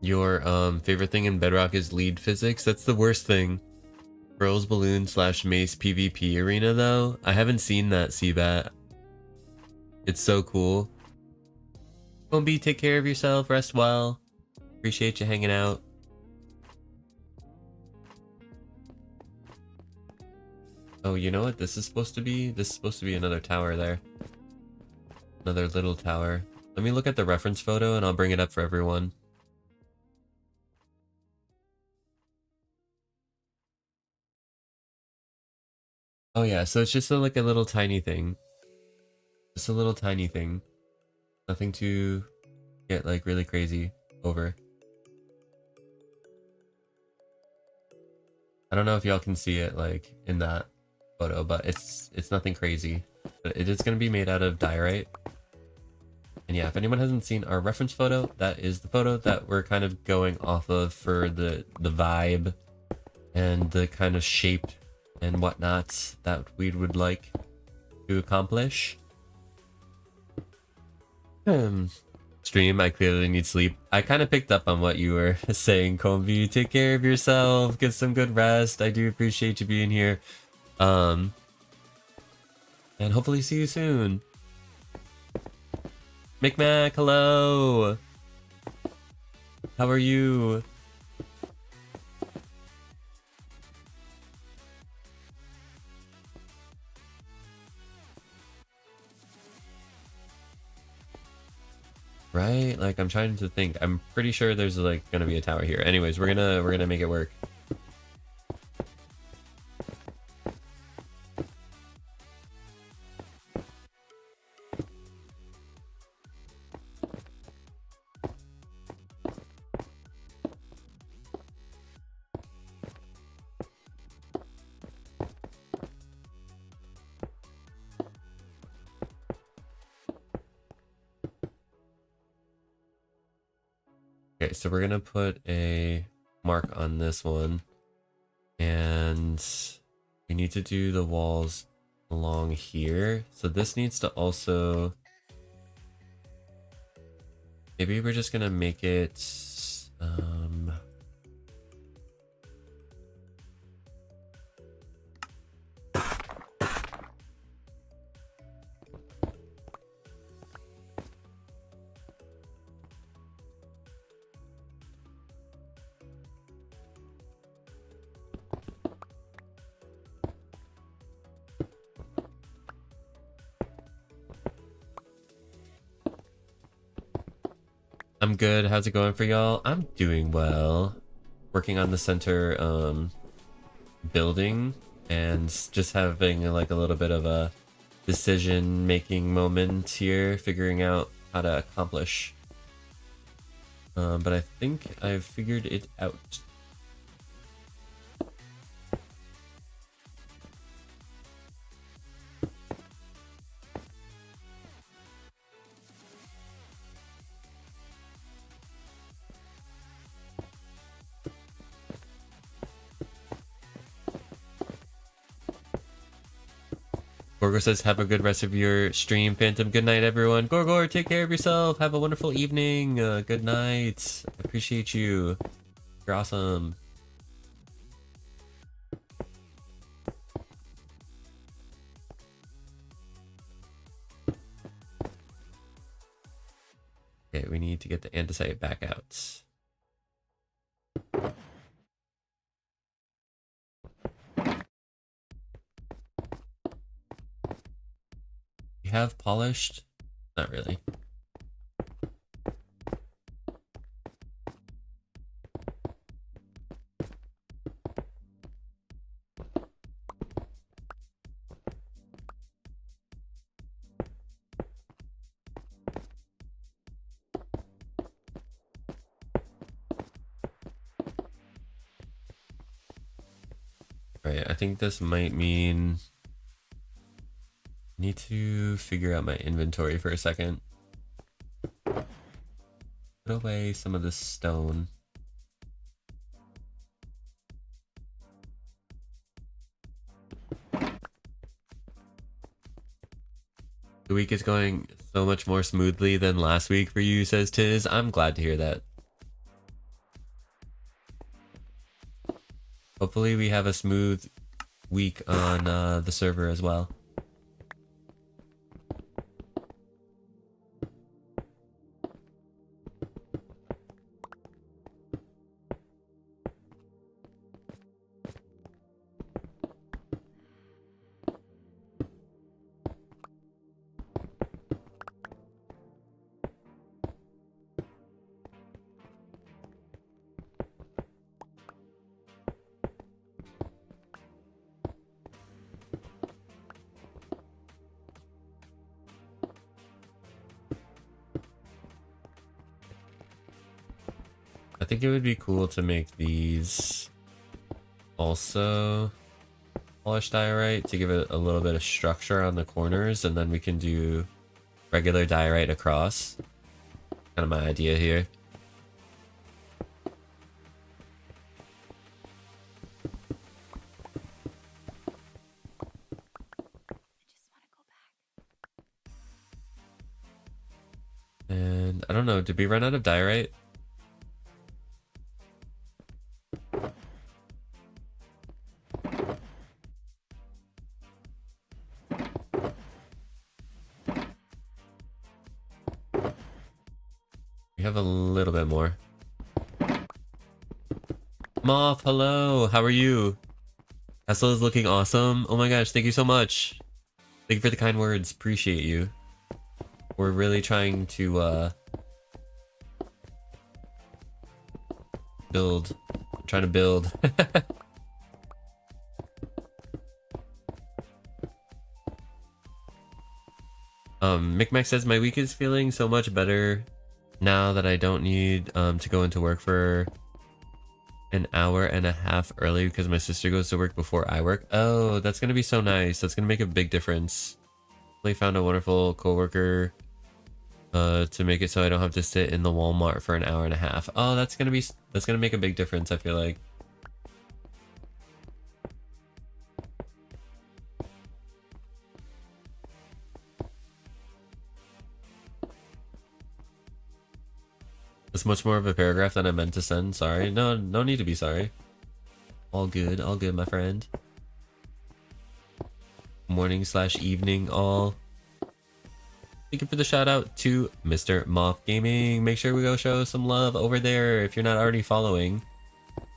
Your favorite thing in Bedrock is lead physics? That's the worst thing. Bros Balloon / Mace PvP arena though? I haven't seen that, Seabat. It's so cool. Combi, take care of yourself, rest well. Appreciate you hanging out. Oh, you know what this is supposed to be? This is supposed to be another tower there. Another little tower. Let me look at the reference photo and I'll bring it up for everyone. Oh yeah, so it's just like a little tiny thing. Just a little tiny thing. Nothing to get like really crazy over. I don't know if y'all can see it like in that photo, but it's nothing crazy. But it is going to be made out of diorite. And yeah, if anyone hasn't seen our reference photo, that is the photo that we're kind of going off of for the vibe and the kind of shape and whatnot that we would like to accomplish. Stream, I clearly need sleep. I kind of picked up on what you were saying, Combi. Take care of yourself, get some good rest. I do appreciate you being here. And hopefully see you soon. Micmac, hello! How are you? Right? Like I'm trying to think. I'm pretty sure there's like gonna be a tower here. Anyways, we're gonna make it work. Okay, so we're gonna put a mark on this one, and we need to do the walls along here. So this needs to also, maybe we're just gonna make it I'm good. How's it going for y'all? I'm doing well. Working on the center building and just having like a little bit of a decision making moment here, figuring out how to accomplish. But I think I've figured it out. Gorgor says, have a good rest of your stream, Phantom. Good night, everyone. Gorgor, take care of yourself. Have a wonderful evening. Good night. I appreciate you. You're awesome. Okay, we need to get the andesite back out. You have polished? Not really. Right, I think this might mean I need to figure out my inventory for a second. Put away some of this stone. The week is going so much more smoothly than last week for you, says Tiz. I'm glad to hear that. Hopefully we have a smooth week on the server as well. I think it would be cool to make these also polished diorite to give it a little bit of structure on the corners, and then we can do regular diorite across. Kind of my idea here. And I don't know, did we run out of diorite? We have a little bit more. Moth, hello, how are you? Tesla is looking awesome. Oh my gosh, thank you so much. Thank you for the kind words, appreciate you. We're really trying to build. Trying to build. Micmac says my week is feeling so much better now that I don't need to go into work for an hour and a half early because my sister goes to work before I work. Oh, that's gonna be so nice. That's gonna make a big difference. I found a wonderful coworker to make it so I don't have to sit in the Walmart for an hour and a half. Oh, that's gonna make a big difference, I feel like. It's much more of a paragraph than I meant to send. Sorry. No need to be sorry. All good, my friend. Morning / evening, all. Thank you for the shout out to Mr. Moth Gaming. Make sure we go show some love over there if you're not already following.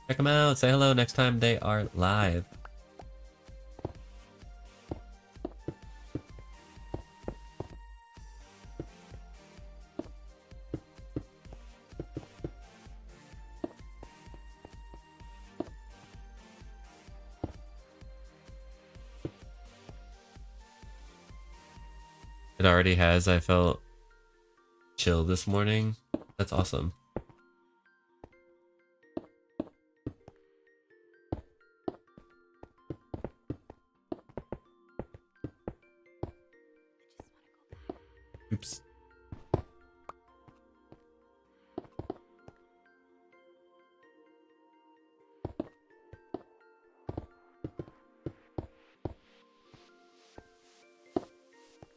Check them out. Say hello next time they are live. It already has. I felt chill this morning. That's awesome. Oops.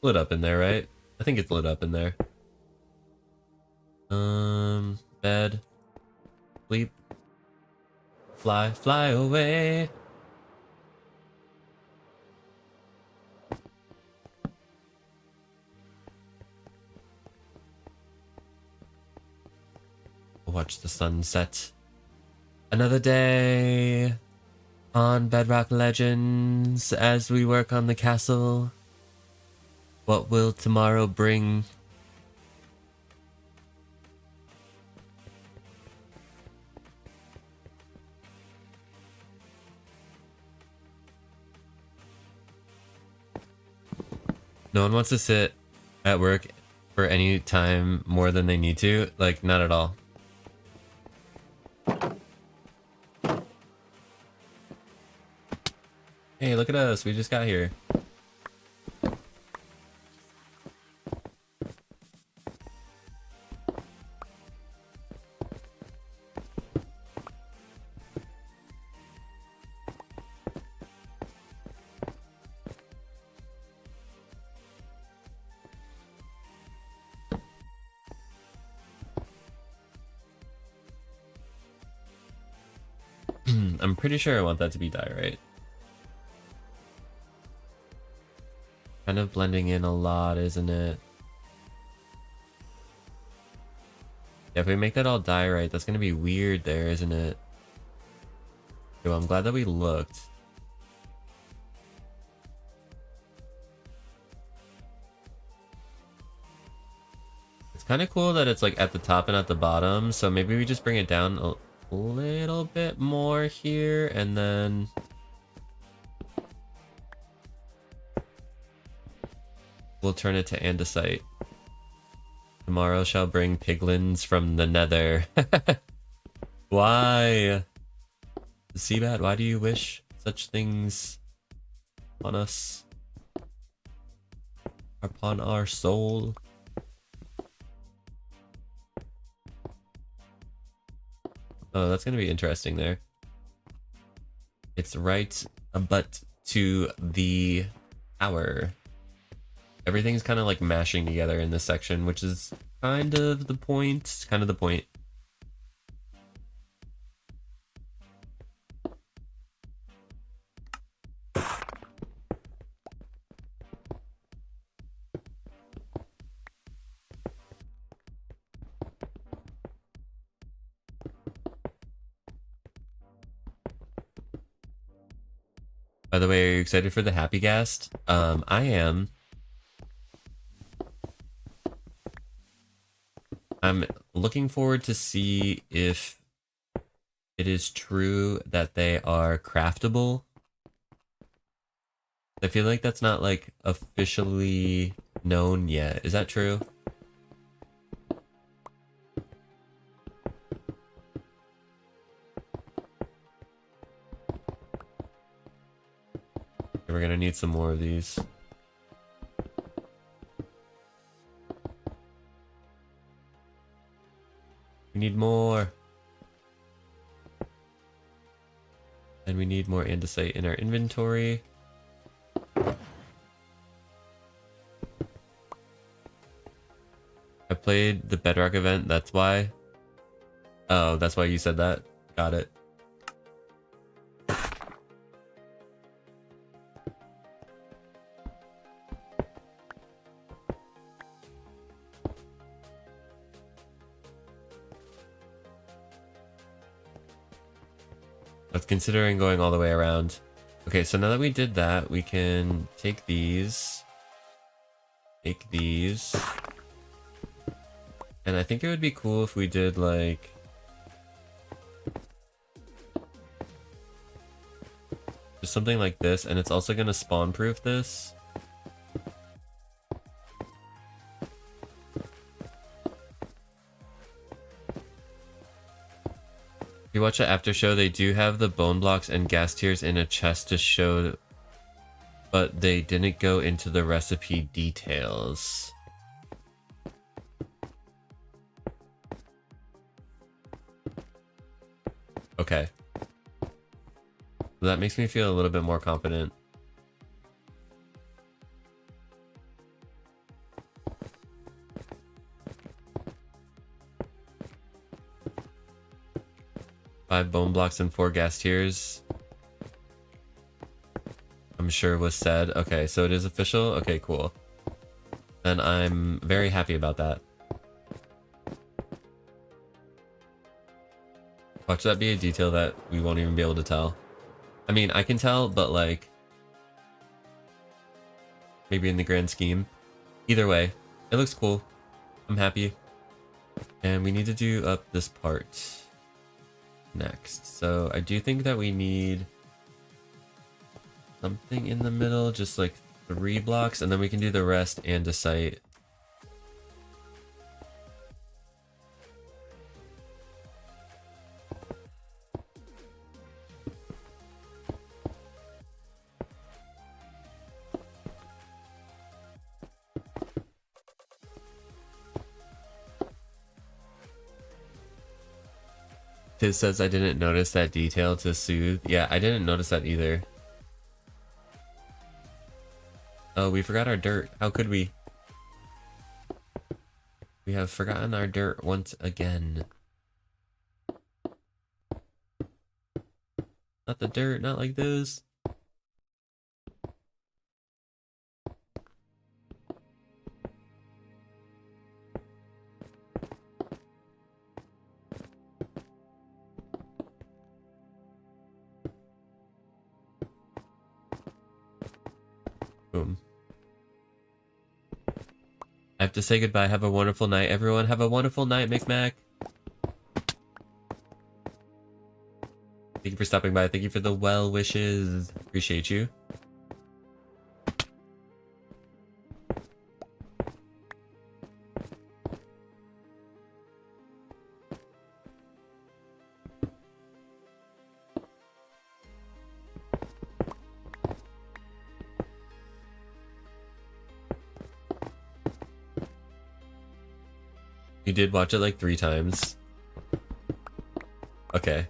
Lit up in there, right? I think it's lit up in there. Bed. Sleep. Fly away. Watch the sunset. Another day on Bedrock Legends as we work on the castle. What will tomorrow bring? No one wants to sit at work for any time more than they need to. Like, not at all. Hey, look at us. We just got here. I'm pretty sure I want that to be diorite. Kind of blending in a lot, isn't it? Yeah, if we make that all diorite, that's gonna be weird there, isn't it? Okay, well, I'm glad that we looked. It's kind of cool that it's like at the top and at the bottom, so maybe we just bring it down a little bit more here, and then we'll turn it to andesite. Tomorrow shall bring piglins from the nether. Why? Seabat, why do you wish such things on us? Upon our soul? Oh, that's gonna be interesting there. It's right but to the tower. Everything's kind of like mashing together in this section, which is kind of the point. Kind of the point. By the way, are you excited for the Happy Ghast? I am. I'm looking forward to see if it is true that they are craftable. I feel like that's not like officially known yet. Is that true? We're gonna need some more of these. We need more. And we need more andesite in our inventory. I played the Bedrock event, that's why. Oh, that's why you said that. Got it. I was considering going all the way around. Okay, so now that we did that, we can take these. Take these. And I think it would be cool if we did like... just something like this, and it's also gonna spawn proof this. If you watch the after show, they do have the bone blocks and gas tiers in a chest to show, but they didn't go into the recipe details. Okay. That makes me feel a little bit more confident. Five bone blocks and 4 gas tiers. I'm sure was said. Okay, so it is official? Okay, cool. And I'm very happy about that. Watch that be a detail that we won't even be able to tell. I mean, I can tell, but like... maybe in the grand scheme. Either way, it looks cool. I'm happy. And we need to do up this part next. So I do think that we need something in the middle, just like 3 blocks, and then we can do the rest andesite. Tiz says I didn't notice that detail to soothe. Yeah, I didn't notice that either. Oh, we forgot our dirt. How could we? We have forgotten our dirt once again. Not the dirt, not like those. Boom. I have to say goodbye. Have a wonderful night, everyone. Have a wonderful night, McMac. Thank you for stopping by. Thank you for the well wishes. Appreciate you. You did watch it like 3 times. Okay.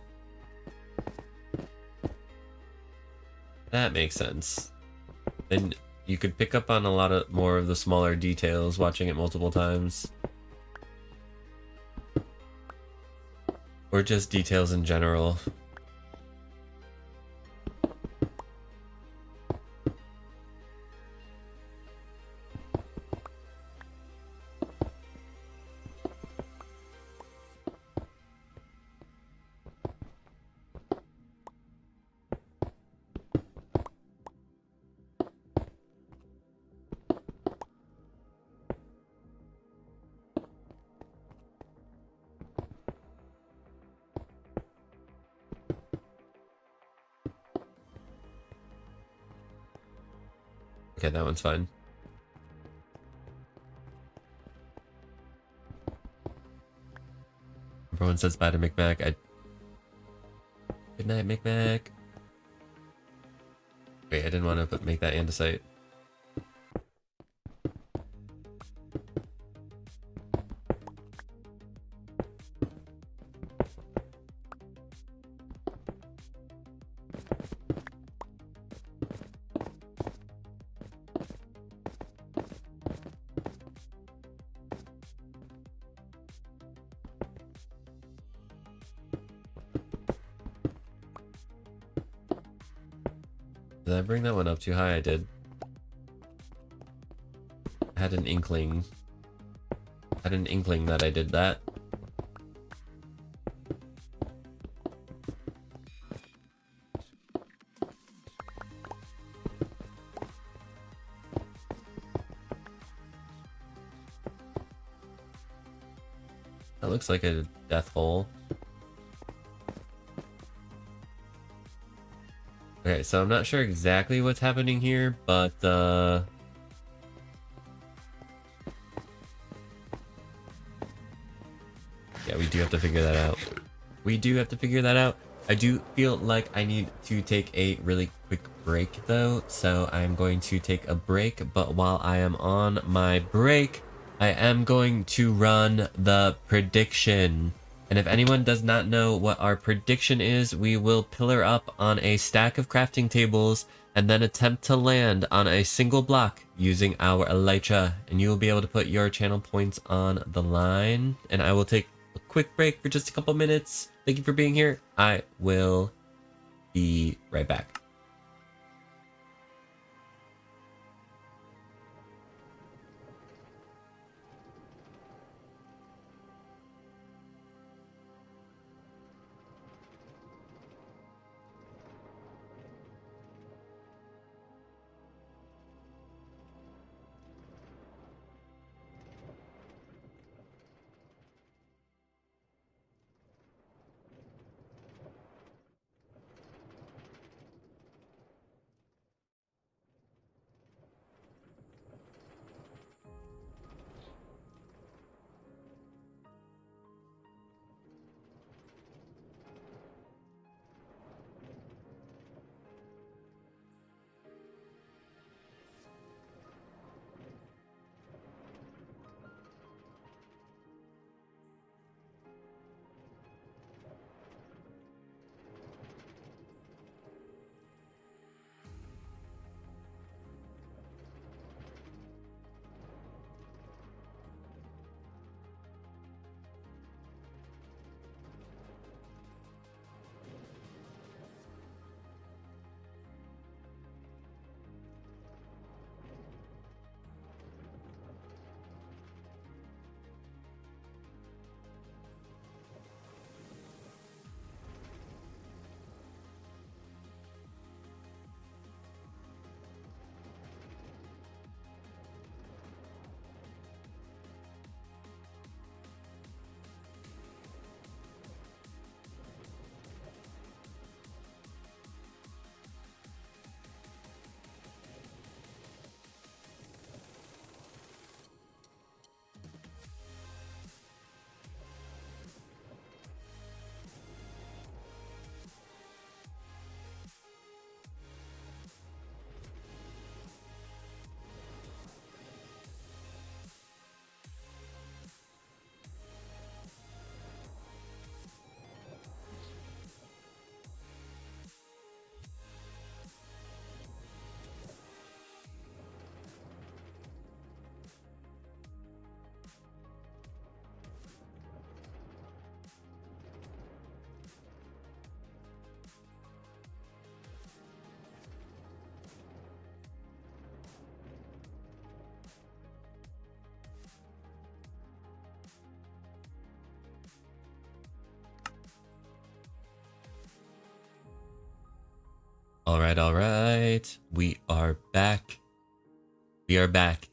That makes sense. Then you could pick up on a lot of more of the smaller details watching it multiple times. Or just details in general. Okay, that one's fine. Everyone says bye to McMac. Good night, McMac. Wait, I didn't want to make that andesite. Did I bring that one up too high? I did. I had an inkling. That I did that. That looks like a death hole. Okay, so I'm not sure exactly what's happening here, but yeah, we do have to figure that out. I do feel like I need to take a really quick break though, so I'm going to take a break, but while I am on my break, I am going to run the prediction. And if anyone does not know what our prediction is, we will pillar up on a stack of crafting tables and then attempt to land on a single block using our Elytra, and you will be able to put your channel points on the line. And I will take a quick break for just a couple minutes. Thank you for being here. I will be right back. All right. We are back. We are back.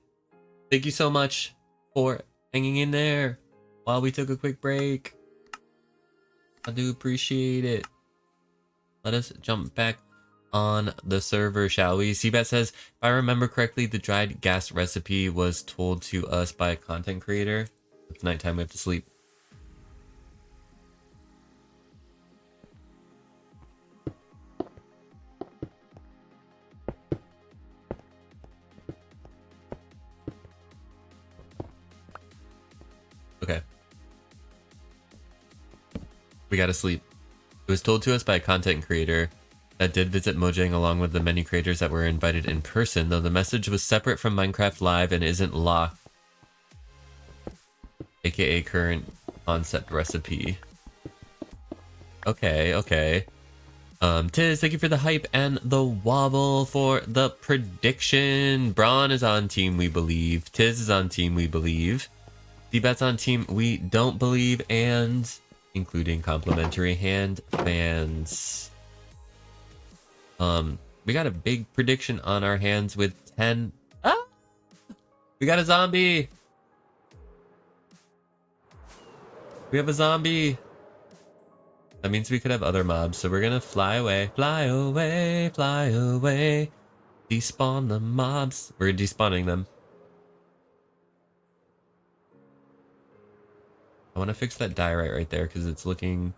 Thank you so much for hanging in there while we took a quick break. I do appreciate it. Let us jump back on the server, shall we? Seabat says, if I remember correctly, the dried ghast recipe was told to us by a content creator. It's nighttime, we have to sleep. Okay. We gotta sleep. It was told to us by a content creator that did visit Mojang along with the many creators that were invited in person, though the message was separate from Minecraft Live and isn't locked. AKA current concept recipe. Okay, okay. Tiz, thank you for the hype and the wobble for the prediction. Braun is on team we believe. Tiz is on team we believe. D-Bat's on team we don't believe, and including complimentary hand fans. We got a big prediction on our hands with 10. Ah! We got a zombie. We have a zombie. That means we could have other mobs, so we're gonna fly away. Fly away, fly away. Despawn the mobs. We're despawning them. I want to fix that die right there because it's looking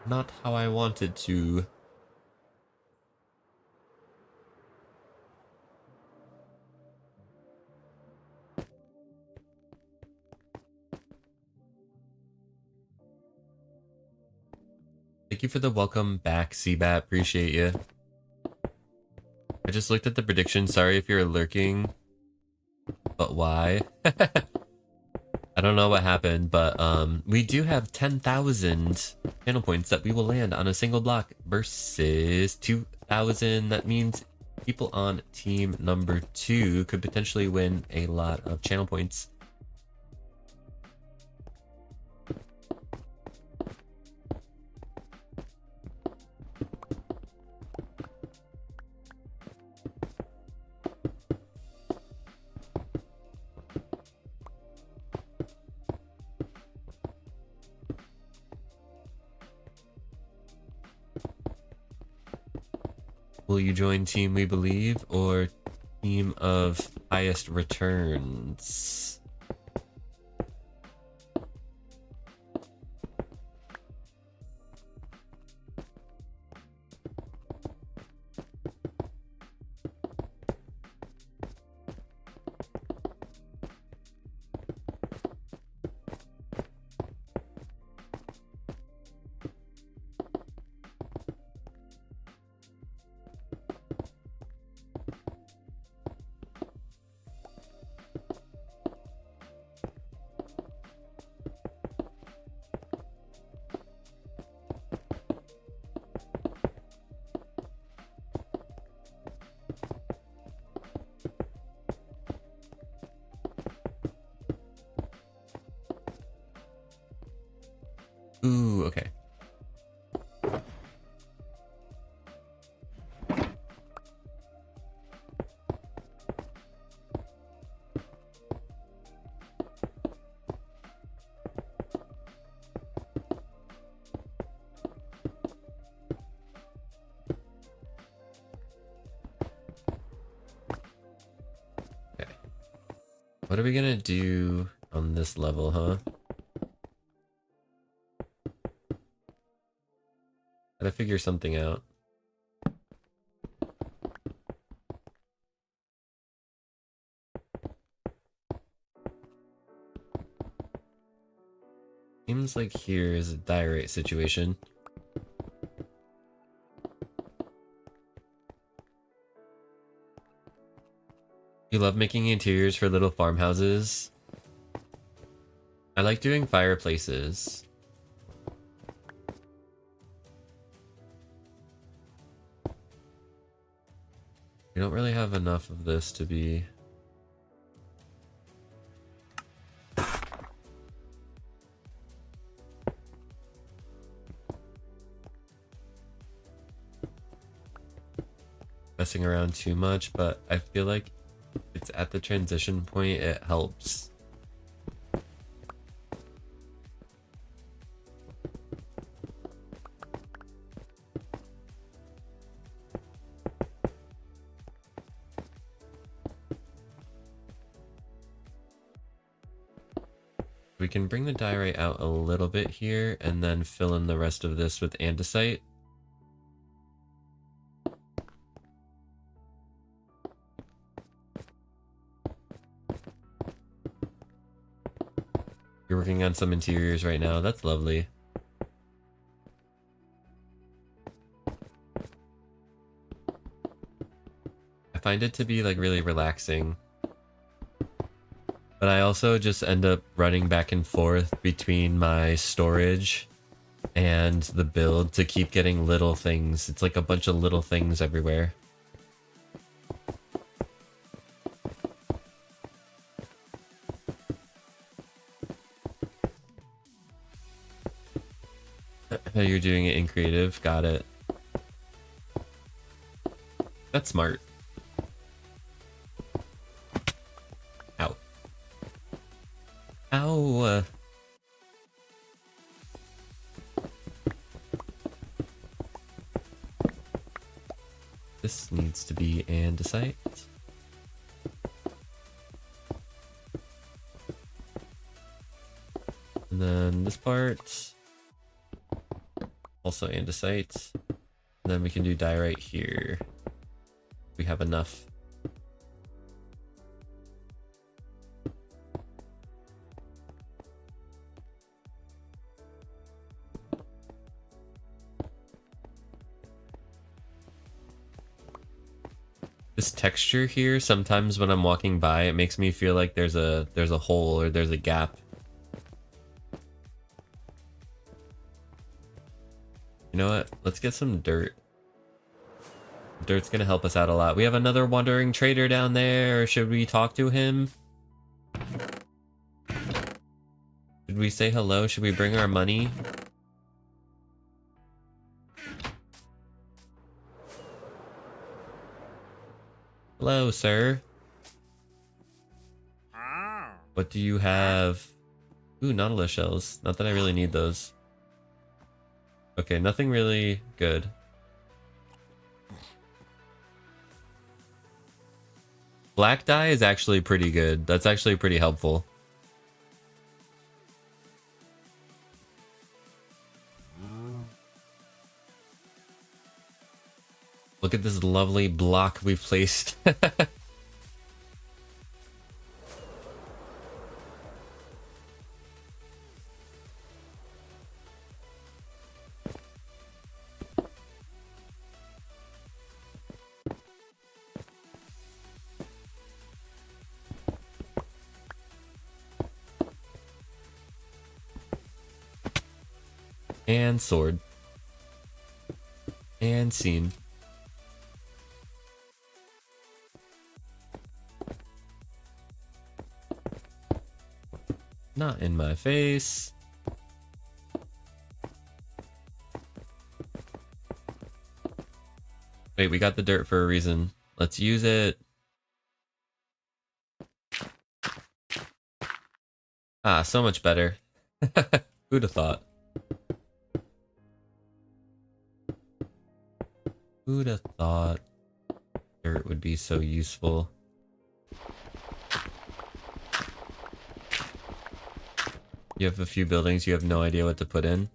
not how I wanted to. Thank you for the welcome back, Seabat. Appreciate you. I just looked at the prediction. Sorry if you're lurking, but why? I don't know what happened, but we do have 10,000 channel points that we will land on a single block versus 2,000. That means people on team number 2 could potentially win a lot of channel points. Will you join Team We Believe or Team of Highest Returns? Ooh, okay. Okay. What are we gonna do on this level, huh? Gotta figure something out. Seems like here is a diorite situation. You love making interiors for little farmhouses? I like doing fireplaces. We don't really have enough of this to be... messing around too much, but I feel like it's at the transition point, it helps. We can bring the diorite out a little bit here and then fill in the rest of this with andesite. You're working on some interiors right now. That's lovely. I find it to be like really relaxing. But I also just end up running back and forth between my storage and the build to keep getting little things. It's like a bunch of little things everywhere. You're doing it in creative. Got it. That's smart. Ow. Ow. This needs to be andesite. And then this part, also andesite. And then we can do diorite here. We have enough. This texture here, sometimes when I'm walking by, it makes me feel like there's a hole or there's a gap. You know what? Let's get some dirt. Dirt's gonna help us out a lot. We have another wandering trader down there. Should we talk to him? Should we say hello? Should we bring our money? Hello, sir. What do you have? Ooh, nautilus shells. Not that I really need those. Okay, nothing really good. Black dye is actually pretty good. That's actually pretty helpful. Look at this lovely block we've placed. And sword. And scene. Not in my face. Wait, we got the dirt for a reason. Let's use it. Ah, so much better. Who'd have thought? Who'd have thought dirt would be so useful? You have a few buildings you have no idea what to put in.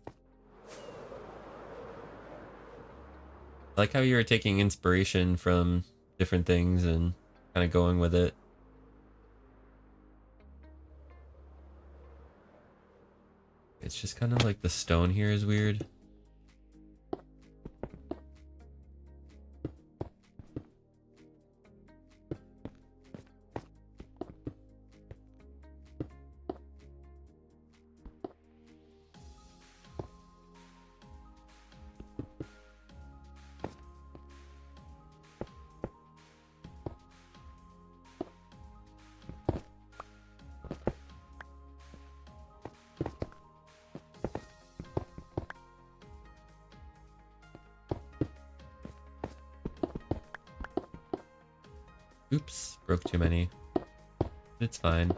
I like how you were taking inspiration from different things and kind of going with it. It's just kind of like the stone here is weird. Oops, broke too many. It's fine.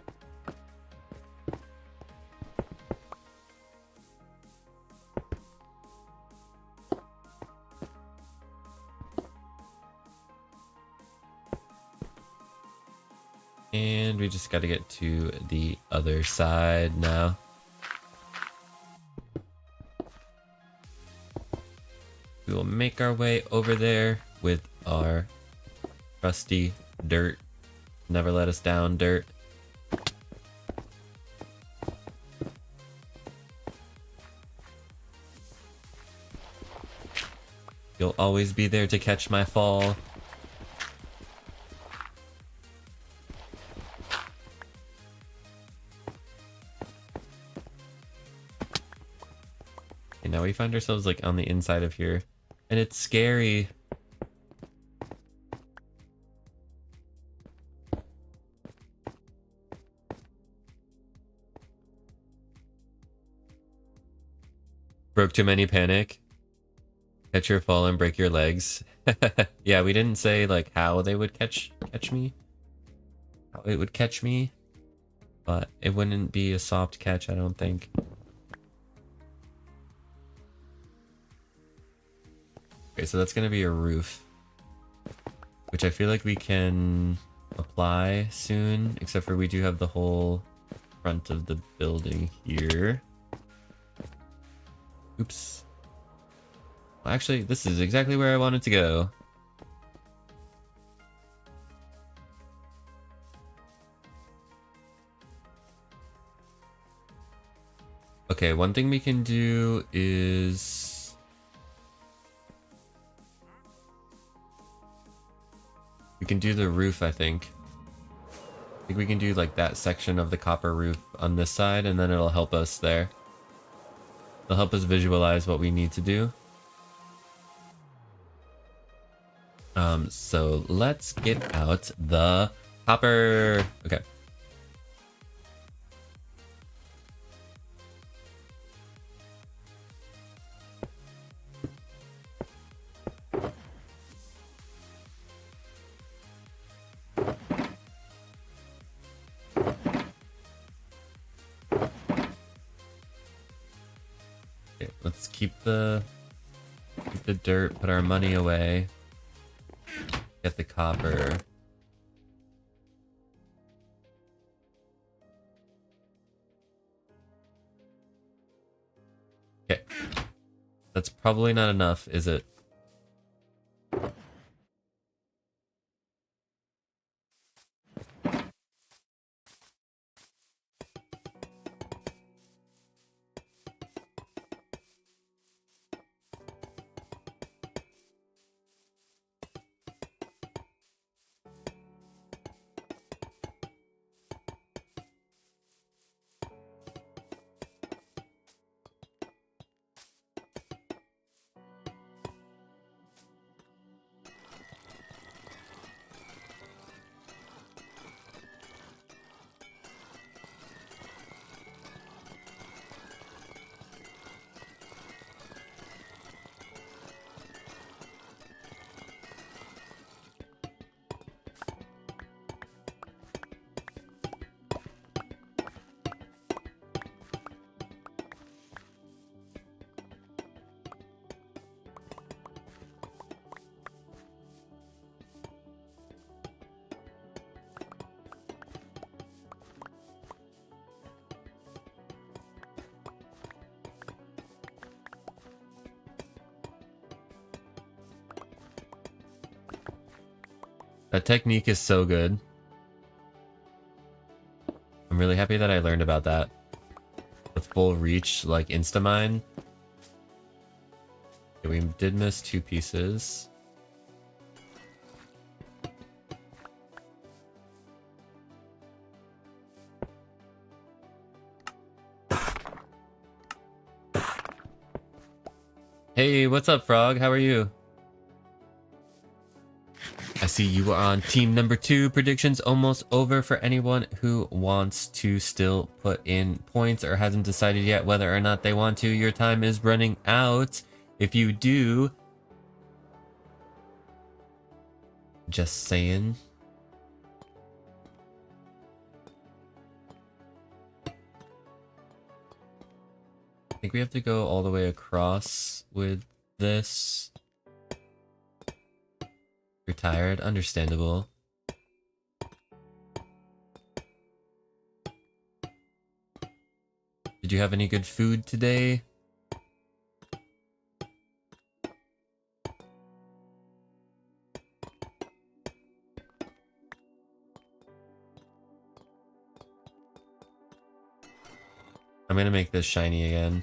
And we just got to get to the other side now. We will make our way over there with our trusty dirt. Never let us down, dirt. You'll always be there to catch my fall. Okay, now we find ourselves like on the inside of here. And it's scary. Broke too many, panic. Catch your fall and break your legs. Yeah, we didn't say like how they would catch me. How it would catch me. But it wouldn't be a soft catch, I don't think. Okay, so that's gonna be a roof. Which I feel like we can apply soon, except for we do have the whole front of the building here. Oops. Well, actually, this is exactly where I wanted to go. Okay, one thing we can do is... we can do the roof, I think. I think we can do like that section of the copper roof on this side, and then it'll help us there. It'll help us visualize what we need to do. So let's get out the copper. Okay. Okay, let's keep the dirt, put our money away. Get the copper. Okay. That's probably not enough, is it? That technique is so good. I'm really happy that I learned about that. The full reach, like insta-mine. Okay, we did miss 2 pieces. Hey, what's up, Frog? How are you? I see you are on team number 2. Predictions almost over for anyone who wants to still put in points or hasn't decided yet whether or not they want to. Your time is running out. If you do, just saying. think we have to go all the way across with this. You're tired? Understandable. Did you have any good food today? I'm gonna make this shiny again.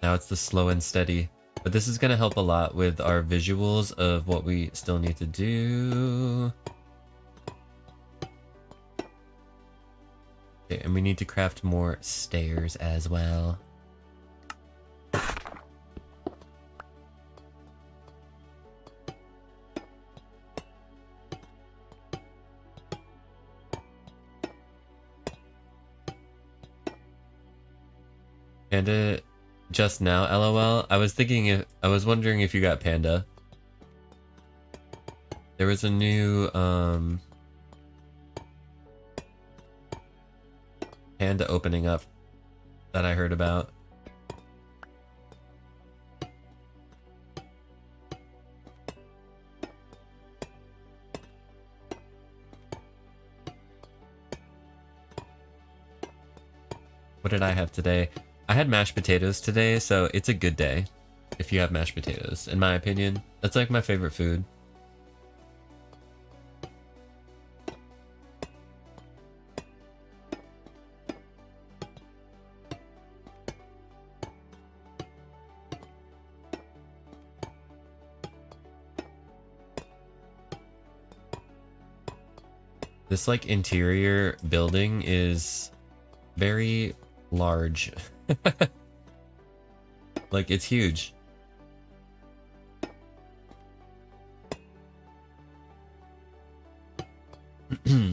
Now it's the slow and steady. But this is gonna help a lot with our visuals of what we still need to do. Okay, and we need to craft more stairs as well. Panda just now, LOL. I was wondering if you got Panda. There was a new Panda opening up that I heard about. What did I have today? I had mashed potatoes today, so it's a good day if you have mashed potatoes, in my opinion. That's like my favorite food. This like interior building is very large. Like it's huge.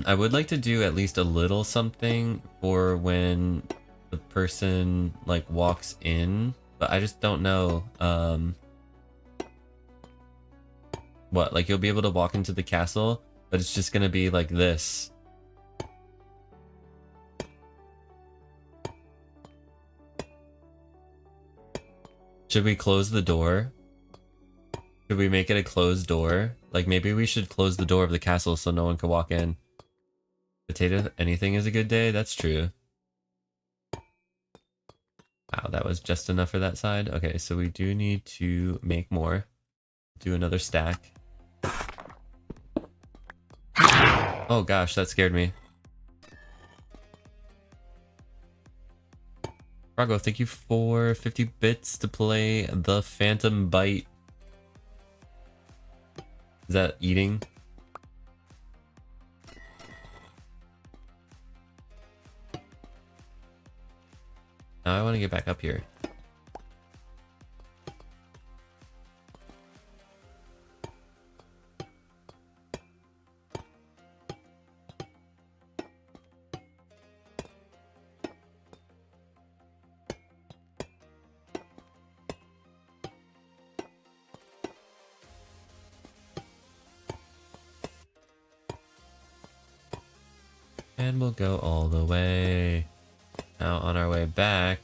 I would like to do at least a little something for when the person like walks in, but I just don't know what, like you'll be able to walk into the castle, but it's just gonna be like this. Should we close the door? Should we make it a closed door? Like maybe we should close the door of the castle so no one can walk in. Potato, anything is a good day? That's true. Wow, that was just enough for that side. Okay, so we do need to make more. Do another stack. Oh gosh, that scared me. Rago, thank you for 50 bits to play the Phantom Bite. Is that eating? Now I want to get back up here. And we'll go all the way. Now on our way back,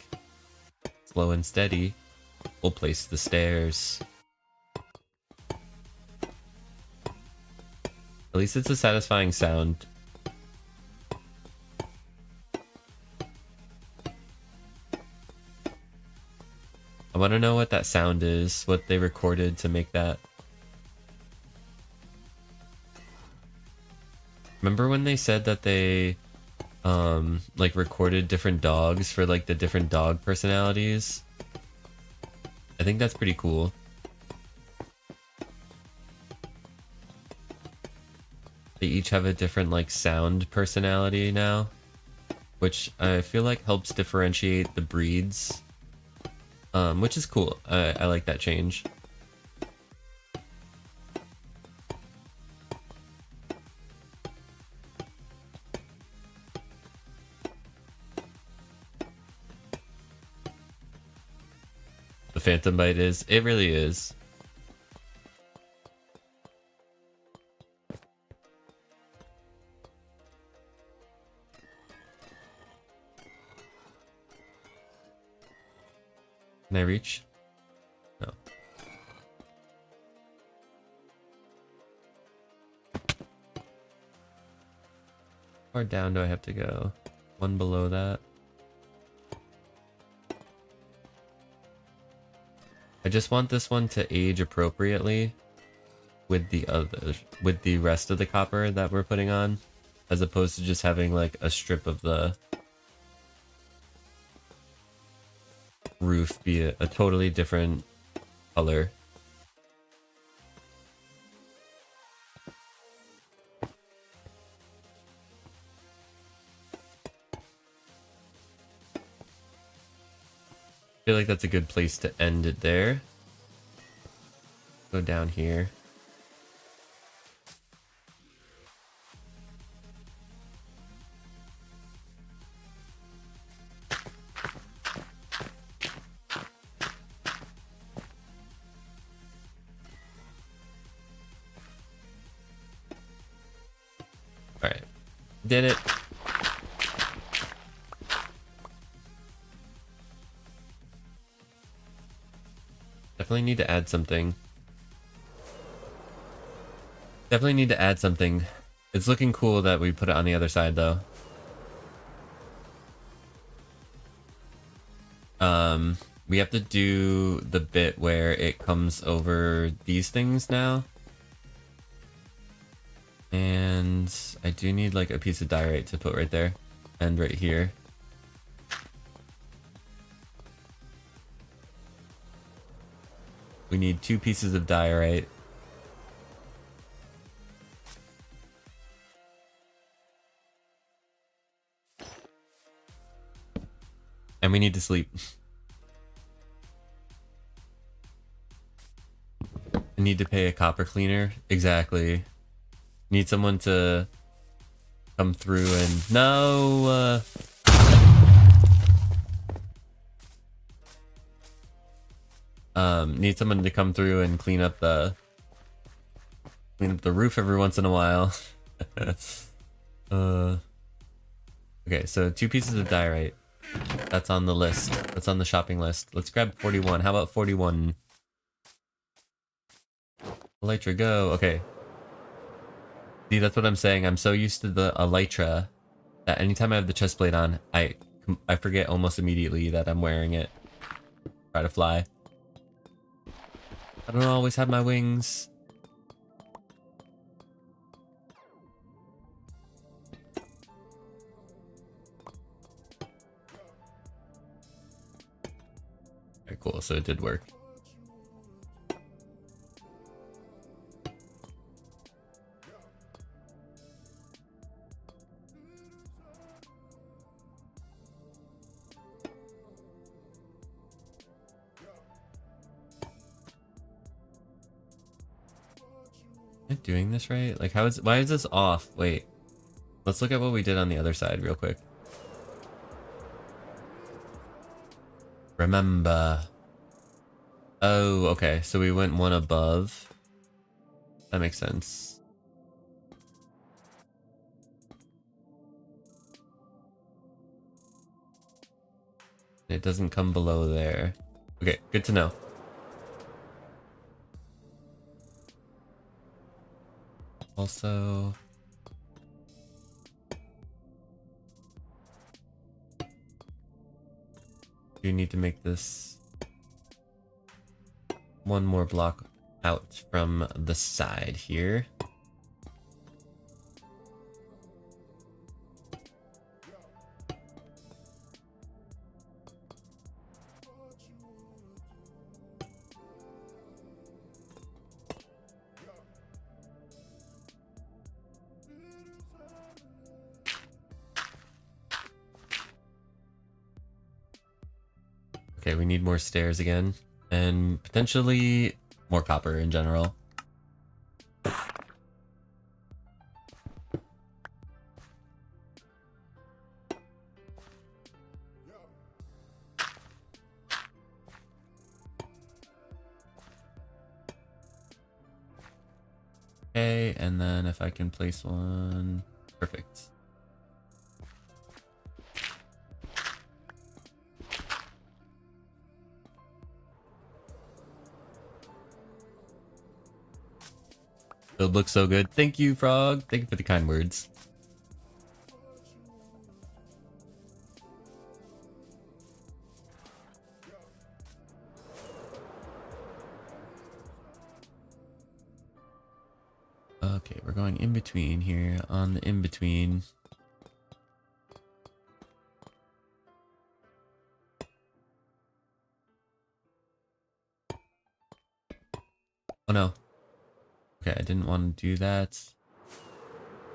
slow and steady, we'll place the stairs. At least it's a satisfying sound. I want to know what that sound is, what they recorded to make that. Remember when they said that they like recorded different dogs for like the different dog personalities? I think that's pretty cool. They each have a different like sound personality now, which I feel like helps differentiate the breeds, which is cool. I like that change. The Phantom Bite is. It really is. Can I reach? No. How far down do I have to go? One below that. I just want this one to age appropriately with the rest of the copper that we're putting on, as opposed to just having like a strip of the roof be a totally different color. I feel like that's a good place to end it there. Go down here. Alright. Did it. Definitely need to add something. Definitely need to add something. It's looking cool that we put it on the other side though. We have to do the bit where it comes over these things now. And I do need like a piece of diorite to put right there and right here. We need 2 pieces of diorite. And we need to sleep. I need to pay a copper cleaner. Exactly. Need someone to come through and... No! Need someone to come through and clean up the roof every once in a while. Okay, so 2 pieces of diorite. That's on the list. That's on the shopping list. Let's grab 41. How about 41? Elytra, go. Okay. See, that's what I'm saying. I'm so used to the Elytra that anytime I have the chest plate on, I forget almost immediately that I'm wearing it. Try to fly. I don't always have my wings. Okay, cool. So it did work. Am I doing this right? Like, why is this off? Wait. Let's look at what we did on the other side real quick. Remember. Oh, okay. So we went one above. That makes sense. It doesn't come below there. Okay, good to know. Also... you need to make this one more block out from the side here. Okay, we need more stairs again, and potentially more copper in general. Okay, and then if I can place one, perfect. It looks so good. Thank you, Frog. Thank you for the kind words. Okay, we're going in between here on the in between. Oh no. Okay, I didn't want to do that.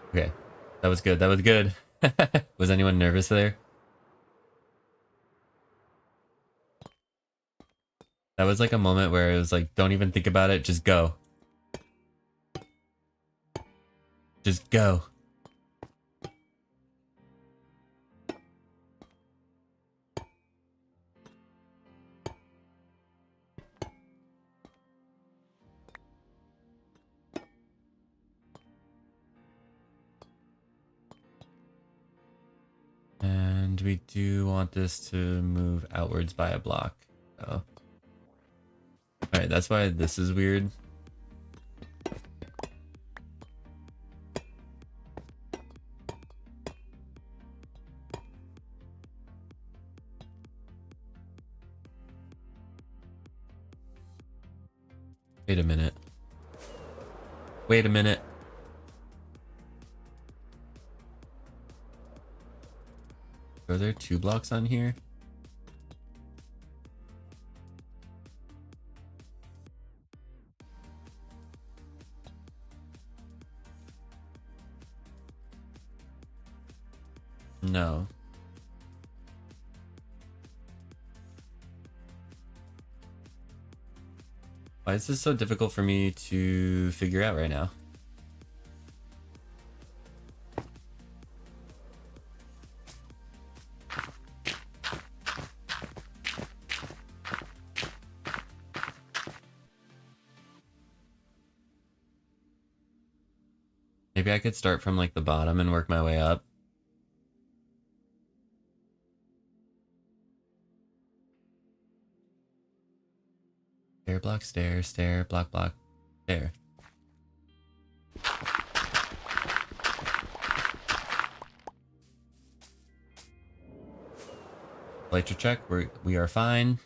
Okay, that was good. That was good. Was anyone nervous there? That was like a moment where it was like, don't even think about it, just go. Just go. And we do want this to move outwards by a block. Oh. Alright, that's why this is weird. Wait a minute. Wait a minute. Are there 2 blocks on here? No. Why is this so difficult for me to figure out right now? Maybe I could start from like the bottom and work my way up. Stair, block, stair, stair, block, block, stair. Elytra check, we are fine.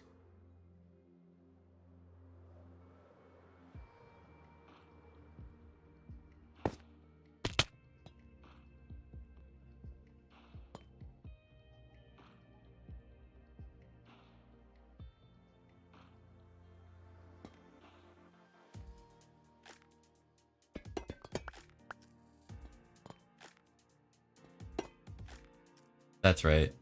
That's right.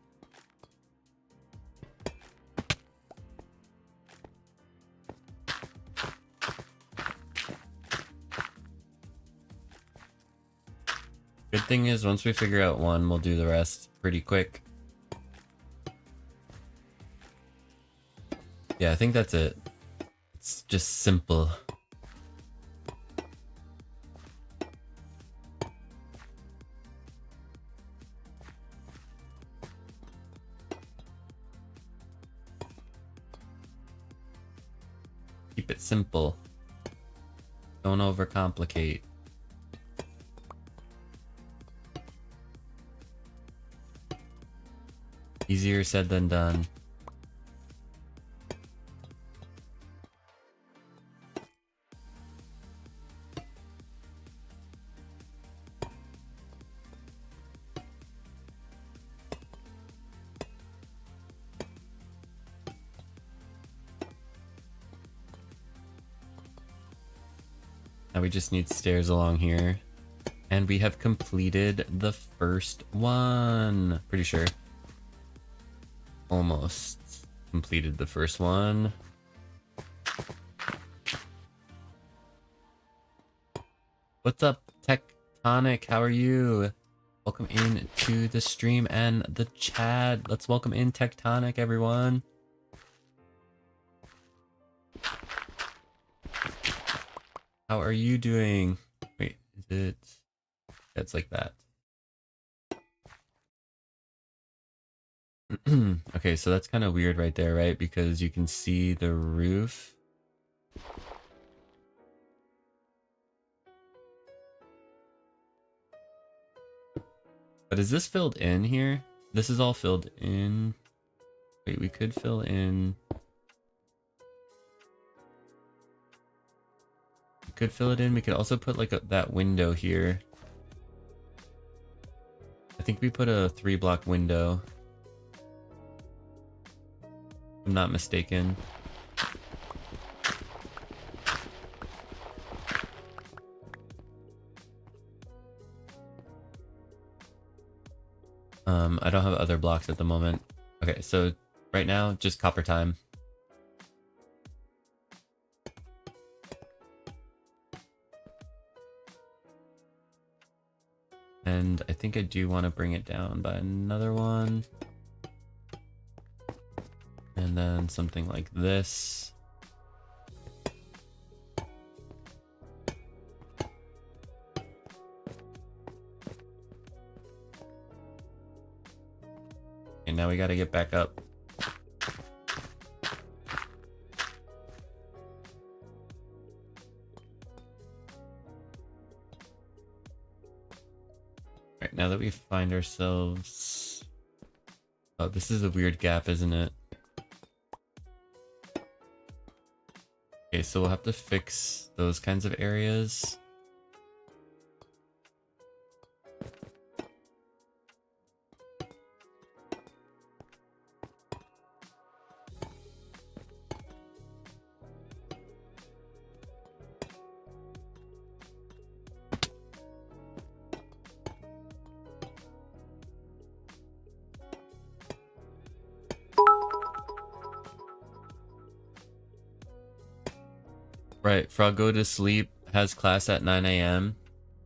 Good thing is, once we figure out one, we'll do the rest pretty quick. Yeah, I think that's it. It's just simple. Keep it simple. Don't overcomplicate. Easier said than done. Now we just need stairs along here. And we have completed the first one. Pretty sure. Almost completed the first one. What's up, Tectonic? How are you? Welcome in to the stream and the chat. Let's welcome in Tectonic, everyone. How are you doing? Wait, is it? It's like that. Okay, so that's kind of weird right there, right? Because you can see the roof. But is this filled in here? This is all filled in. Wait, we could fill in. We could fill it in. We could also put like that window here. I think we put a 3-block window. If I'm not mistaken. I don't have other blocks at the moment. Okay, so right now, just copper time. And I think I do want to bring it down by another one. And then something like this. And now we got to get back up. Right, now that we find ourselves... Oh, this is a weird gap, isn't it? Okay, so we'll have to fix those kinds of areas. Right, Frog go to sleep, has class at 9 a.m.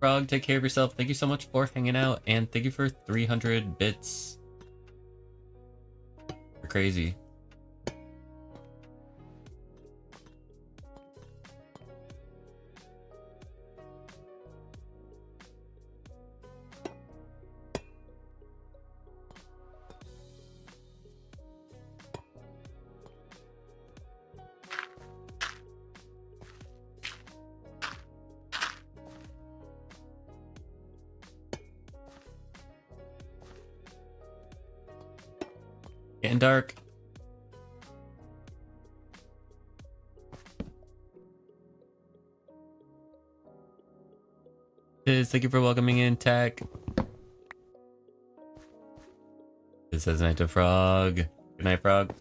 Frog, take care of yourself. Thank you so much for hanging out, and thank you for 300 bits. You're crazy. Getting dark. Thank you for welcoming in, Tech. This says night to Frog. Good night, Frog.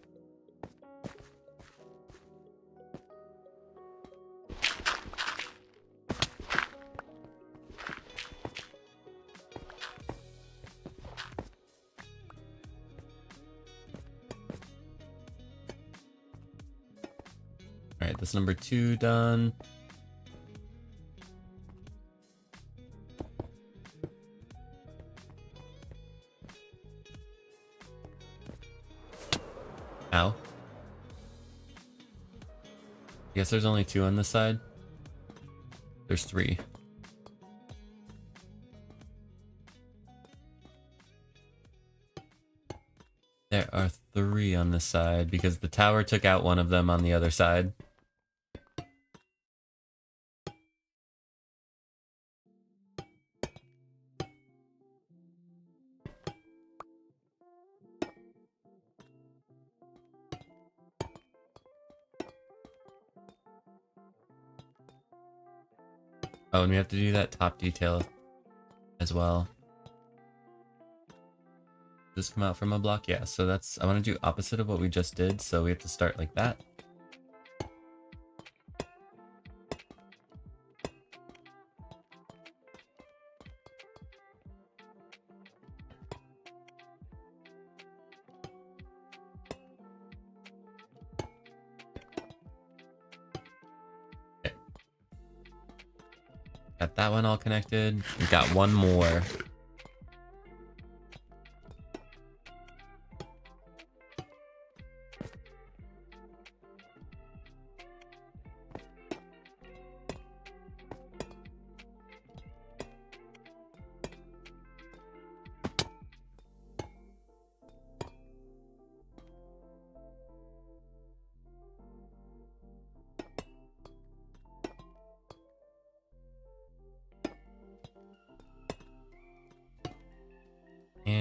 Alright, that's number 2 done. Ow. I guess there's only 2 on this side. There's 3. There are 3 on this side because the tower took out one of them on the other side. Oh, and we have to do that top detail as well. Does this come out from a block? Yeah, so that's... I want to do opposite of what we just did, so we have to start like that. Okay. Got that one all connected. We've got one more.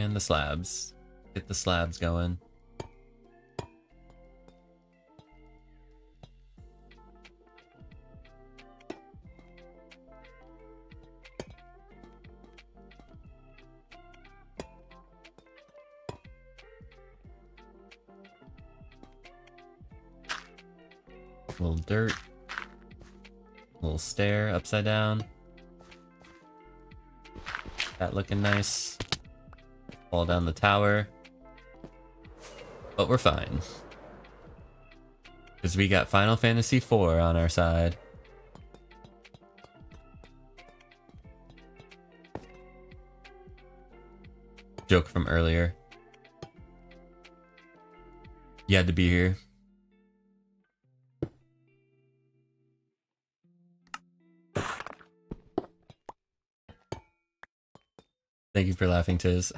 And the slabs. Get the slabs going. A little dirt. A little stair upside down. That looking nice. Fall down the tower. But we're fine. Because we got Final Fantasy IV on our side. Joke from earlier. You had to be here. Thank you for laughing, Tiz.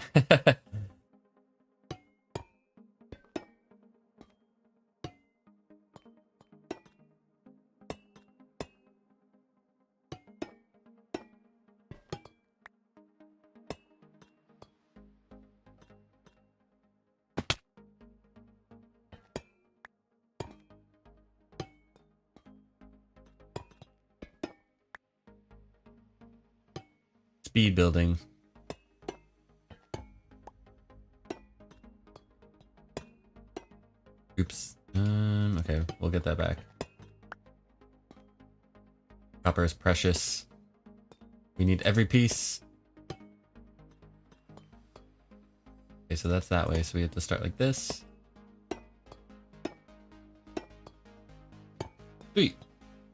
Speed building. Oops. Okay, we'll get that back. Copper is precious. We need every piece. Okay, so that's that way. So we have to start like this. Sweet.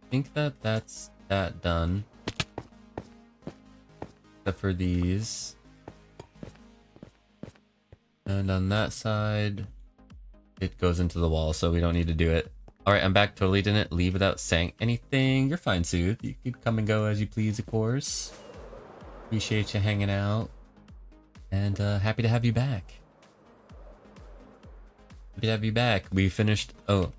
I think that's that done. Except for these. And on that side, it goes into the wall, so we don't need to do it. Alright, I'm back. Totally didn't leave without saying anything. You're fine, Sooth. You could come and go as you please, of course. Appreciate you hanging out. And happy to have you back. Happy to have you back. We finished... Oh,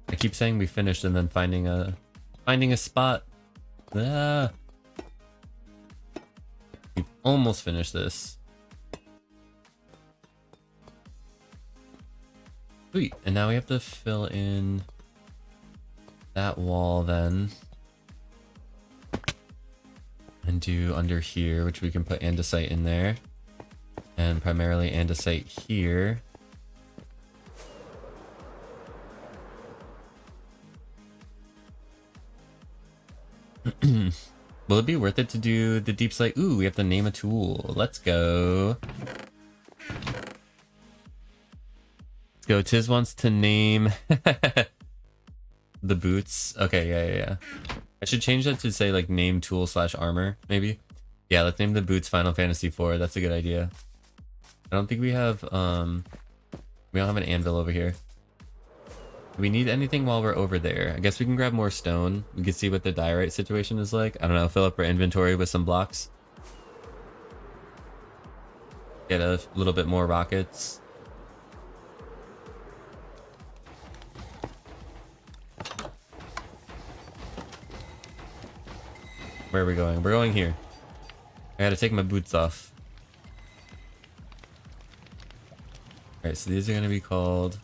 I keep saying we finished and then finding a spot. Ah. We've almost finished this. Sweet. And now we have to fill in that wall then. And do under here, which we can put andesite in there. And primarily andesite here. Will it be worth it to do the deep slate? Ooh, we have to name a tool. Let's go. Let's go. Tiz wants to name the boots. Okay, yeah. I should change that to say like name tool / armor, maybe. Yeah, let's name the boots Final Fantasy IV. That's a good idea. I don't think we have we don't have an anvil over here. Do we need anything while we're over there? I guess we can grab more stone. We can see what the diorite situation is like. I don't know, fill up our inventory with some blocks. Get a little bit more rockets. Where are we going? We're going here. I gotta take my boots off. Alright, so these are gonna be called...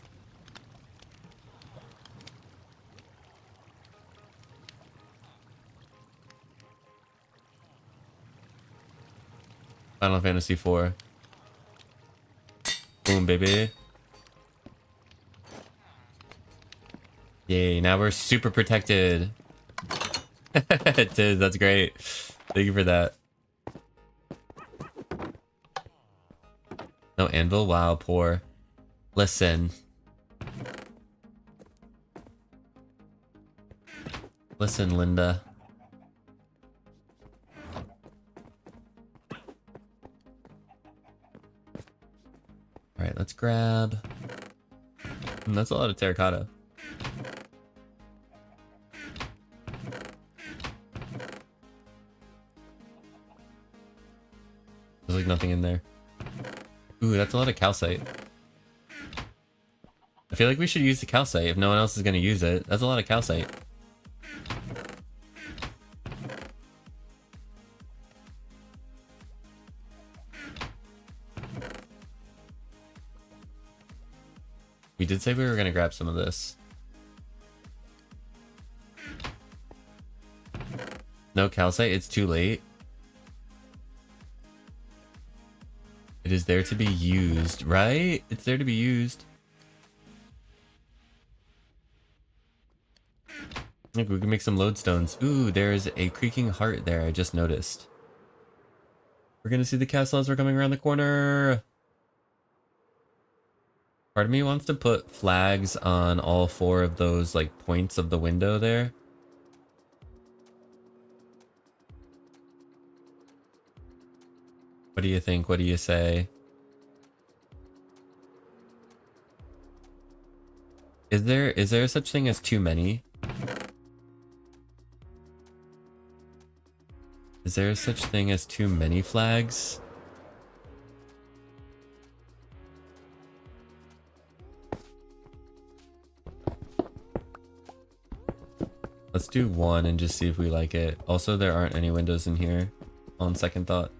Final Fantasy IV. Boom, baby. Yay, now we're super protected. It is, that's great. Thank you for that. No anvil? Wow, poor. Listen. Listen, Linda. Alright, let's grab... That's a lot of terracotta. There's like nothing in there. Ooh, that's a lot of calcite. I feel like we should use the calcite if no one else is going to use it. That's a lot of calcite. We did say we were gonna grab some of this. No calcite, it's too late. It is there to be used, right? It's there to be used. Look, we can make some lodestones. Ooh, there's a creaking heart there, I just noticed. We're gonna see the castle as we're coming around the corner. Part of me wants to put flags on all 4 of those like points of the window there. What do you think? What do you say? Is there such thing as too many? Is there such thing as too many flags? Let's do 1 and just see if we like it. Also, there aren't any windows in here on second thought.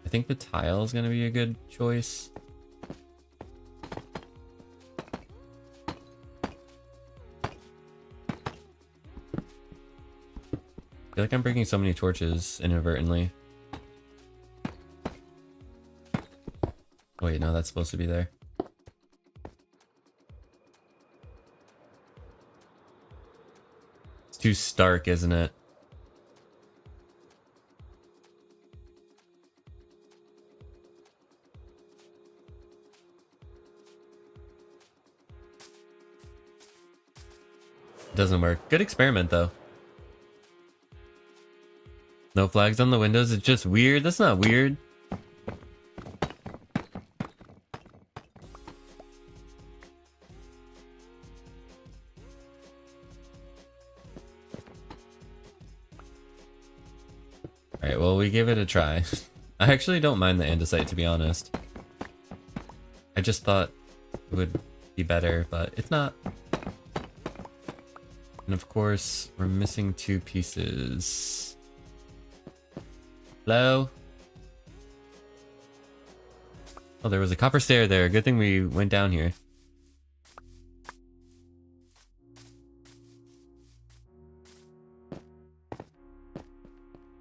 I think the tile is going to be a good choice. I feel like I'm breaking so many torches inadvertently. Wait, no, that's supposed to be there. It's too stark, isn't it? Doesn't work. Good experiment though. No flags on the windows, it's just weird. That's not weird. Alright, well, we give it a try. I actually don't mind the andesite, to be honest. I just thought it would be better, but it's not. And of course, we're missing 2 pieces. Hello? Oh, there was a copper stair there. Good thing we went down here.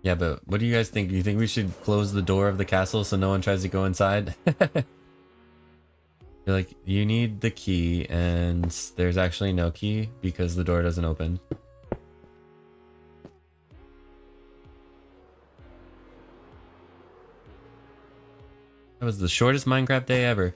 Yeah, but what do you guys think? Do you think we should close the door of the castle so no one tries to go inside? You're like, you need the key, and there's actually no key because the door doesn't open. That was the shortest Minecraft day ever.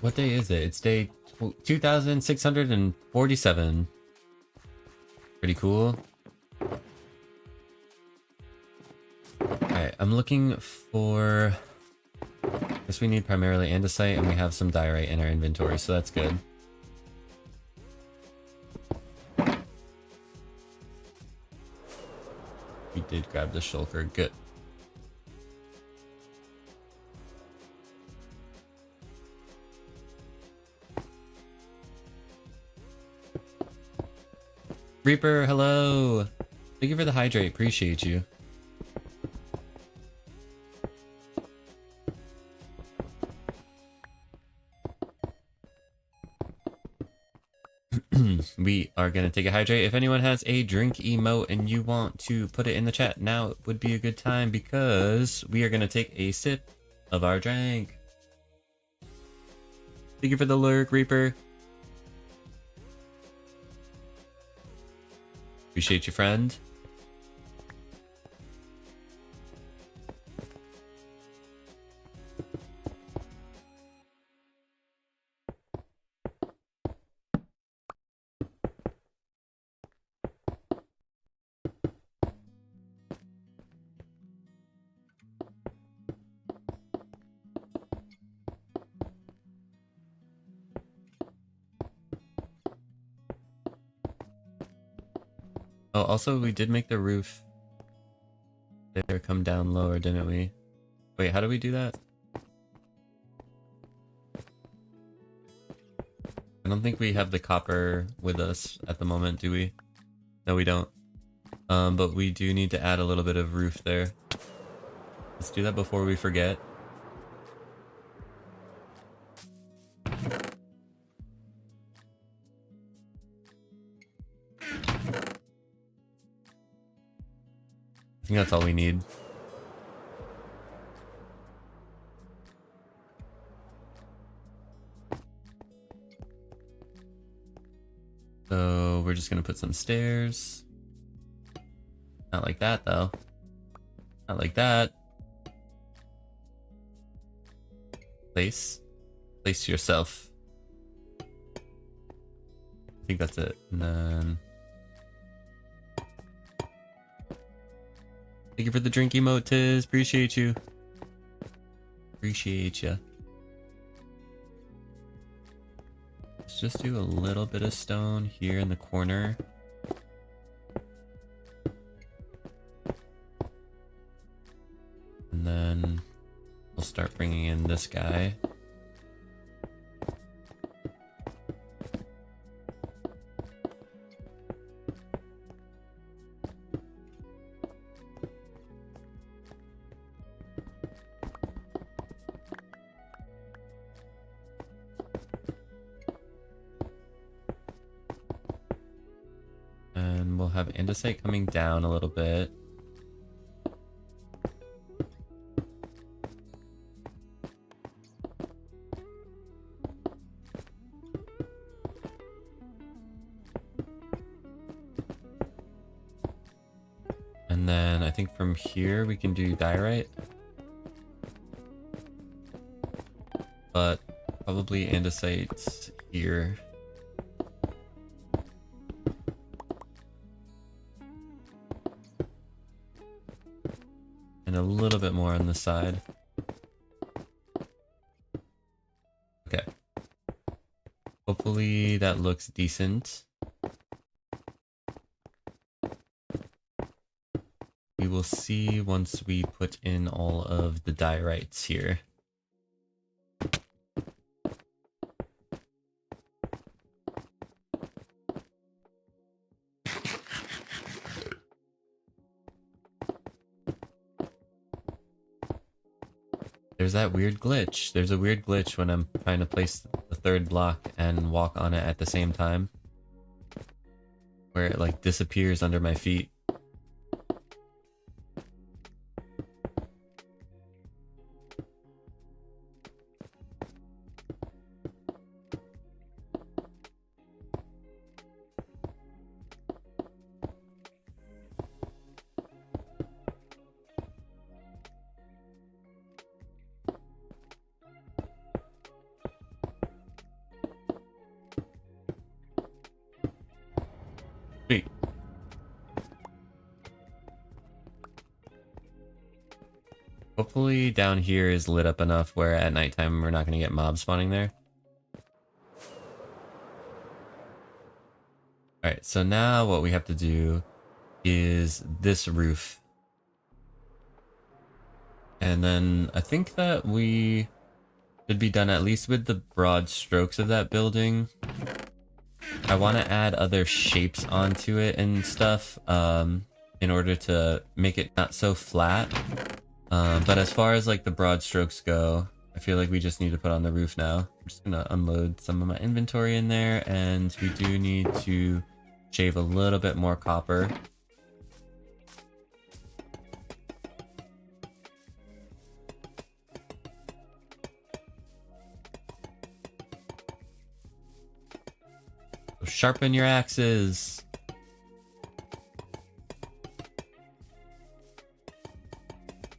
What day is it? It's day 2647. Pretty cool. Alright, I'm looking for... I guess we need primarily andesite, and we have some diorite in our inventory, so that's good. We did grab the shulker, good. Reaper, hello! Thank you for the hydrate, appreciate you. We are gonna take a hydrate. If anyone has a drink emote and you want to put it in the chat, now would be a good time because we are gonna take a sip of our drink. Thank you for the lurk, Reaper. Appreciate you, friend. Oh, also, we did make the roof there come down lower, didn't we? Wait, how do we do that? I don't think we have the copper with us at the moment, do we? No, we don't. But we do need to add a little bit of roof there. Let's do that before we forget. I think that's all we need. So we're just gonna put some stairs. Not like that though. Not like that. Place yourself. I think that's it. And then thank you for the drink emote, Tiz. Appreciate you. Appreciate ya. Let's just do a little bit of stone here in the corner. And then we'll start bringing in this guy. And we'll have andesite coming down a little bit. And then I think from here we can do diorite. But probably andesite here. And a little bit more on the side. Okay. Hopefully that looks decent. We will see once we put in all of the diorites here. There's that weird glitch. There's a weird glitch when I'm trying to place the third block and walk on it at the same time. Where it like disappears under my feet. Sweet. Hopefully down here is lit up enough where at nighttime we're not going to get mobs spawning there. Alright, so now what we have to do is this roof. And then I think that we should be done at least with the broad strokes of that building. I want to add other shapes onto it and stuff in order to make it not so flat. But as far as like the broad strokes go, I feel like we just need to put on the roof now. I'm just gonna unload some of my inventory in there, and we do need to shave a little bit more copper. So sharpen your axes.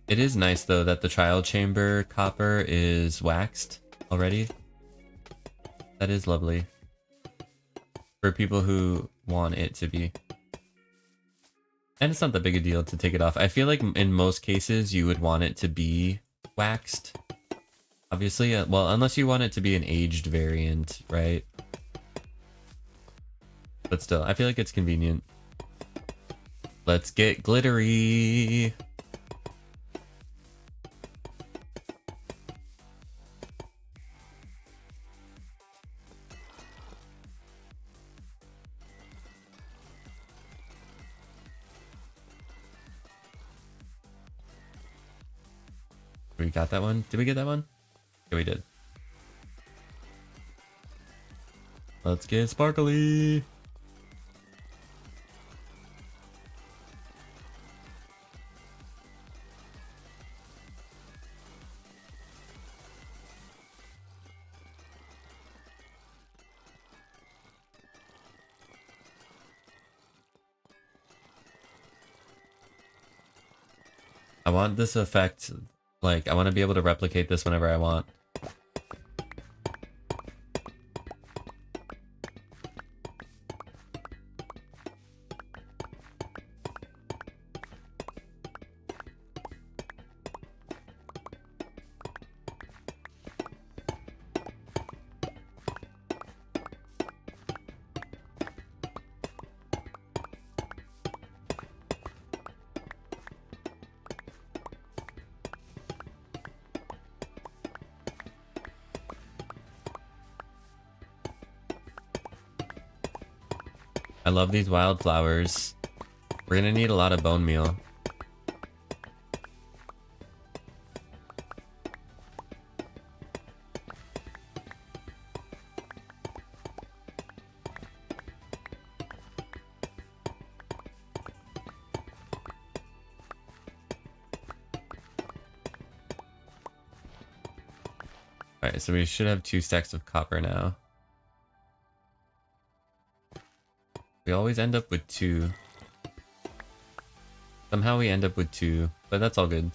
It is nice though that the trial chamber copper is waxed already. That is lovely. For people who want it to be. And it's not that big a deal to take it off. I feel like in most cases you would want it to be waxed. Obviously, well, unless you want it to be an aged variant, right? But still, I feel like it's convenient. Let's get glittery. We got that one? Did we get that one? Yeah, we did. Let's get sparkly. I want this effect, like, I want to be able to replicate this whenever I want. I love these wildflowers. We're gonna need a lot of bone meal. Alright, so we should have 2 stacks of copper now. We always end up with 2. Somehow we end up with 2, but that's all good.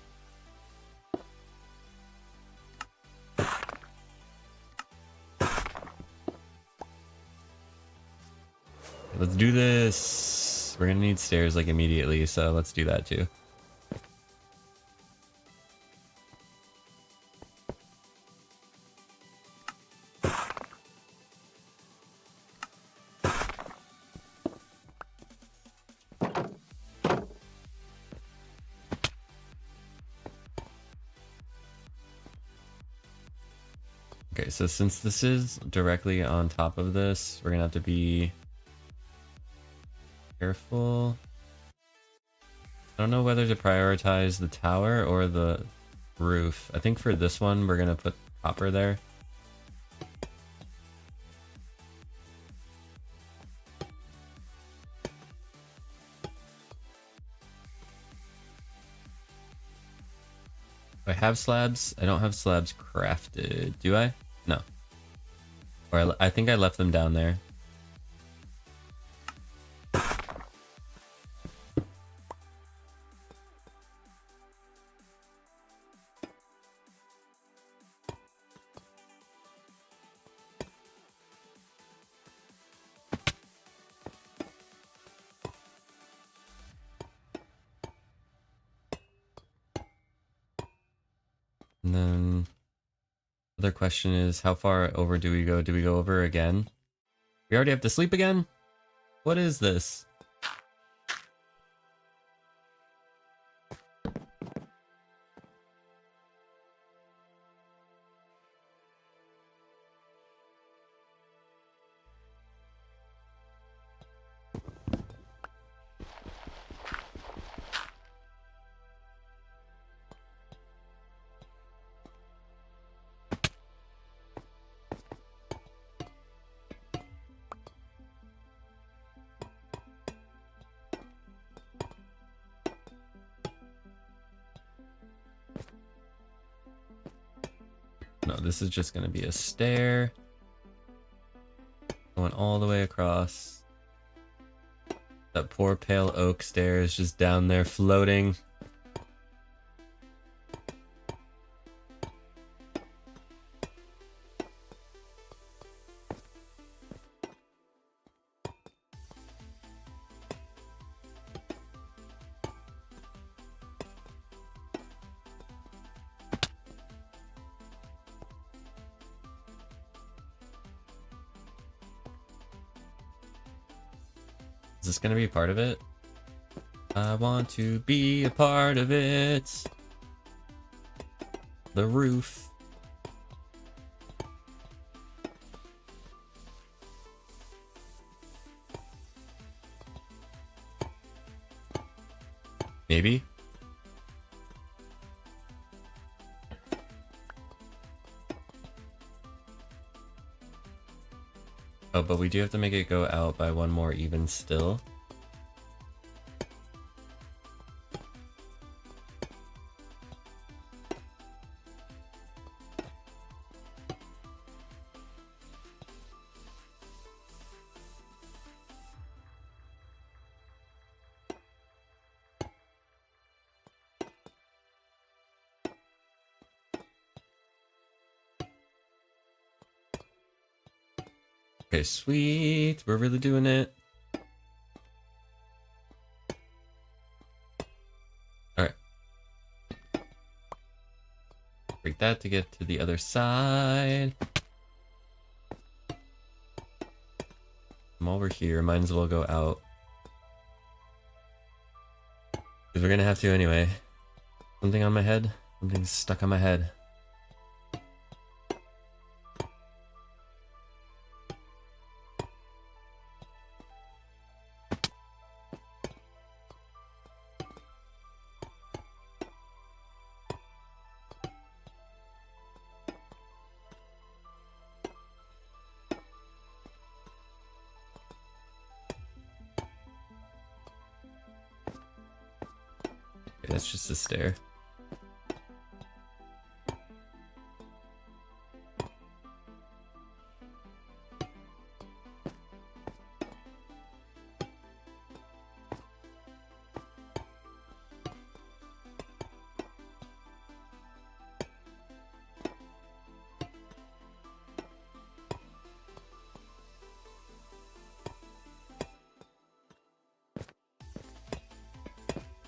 Let's do this. We're gonna need stairs like immediately, so let's do that too. Okay, so since this is directly on top of this, we're gonna have to be careful. I don't know whether to prioritize the tower or the roof. I think for this one, we're gonna put copper there. I have slabs. I don't have slabs crafted. Do I? No. Or I think I left them down there. And then other question is, how far over do we go? Do we go over again? We already have to sleep again? What is this? No, this is just gonna be a stair. Going all the way across. That poor pale oak stair is just down there floating. Is this gonna be part of it? I want to be a part of it. The roof. Maybe. Oh, but we do have to make it go out by one more even still. Okay, sweet. We're really doing it. Alright. Break that to get to the other side. I'm over here. Might as well go out. Because we're gonna have to anyway. Something on my head? Something's stuck on my head. Okay, that's just a stair.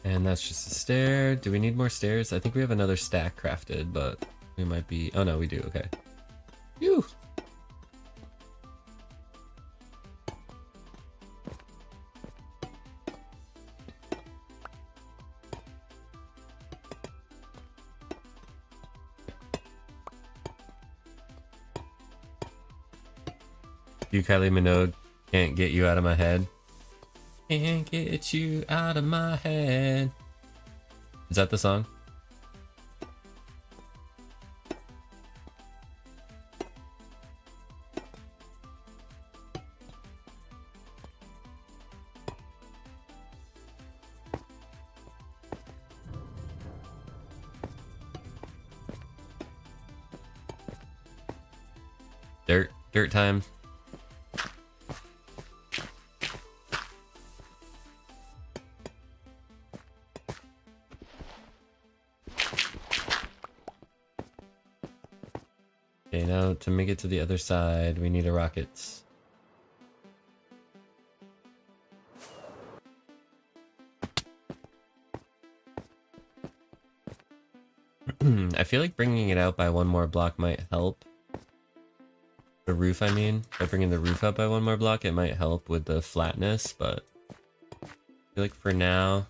And that's just a stair. Do we need more stairs? I think we have another stack crafted, but we might be... Oh no, we do. Okay. Phew! You, Kylie Minogue, can't get you out of my head. Can't get you out of my head. Is that the song? Dirt time. Okay, now to make it to the other side, we need a rocket. I feel like bringing it out by one more block might help. The roof, I mean. By bringing the roof up by one more block, it might help with the flatness, but I feel like for now,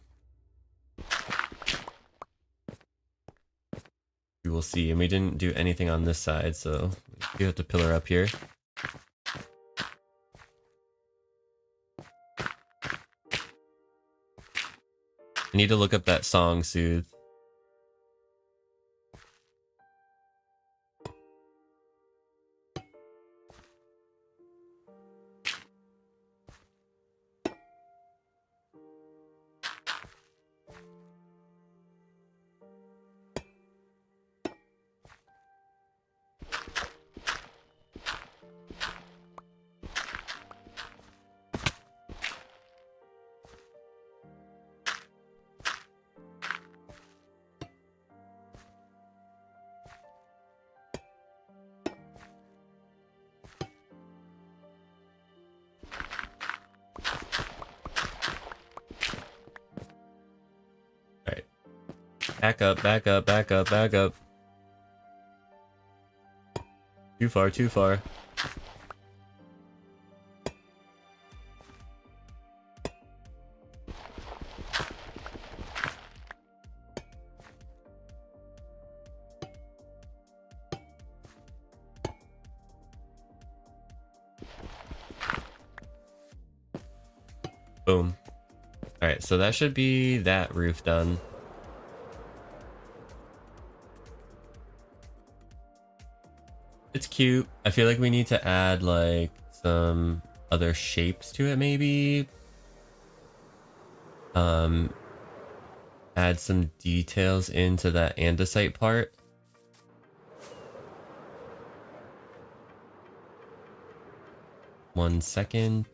we will see. And we didn't do anything on this side, so we have to pillar up here. I need to look up that song, Soothe. Back up, back up, back up, back up. Too far, too far. Boom. Alright, so that should be that roof done. It's cute. I feel like we need to add like some other shapes to it, maybe. Add some details into that andesite part. One second.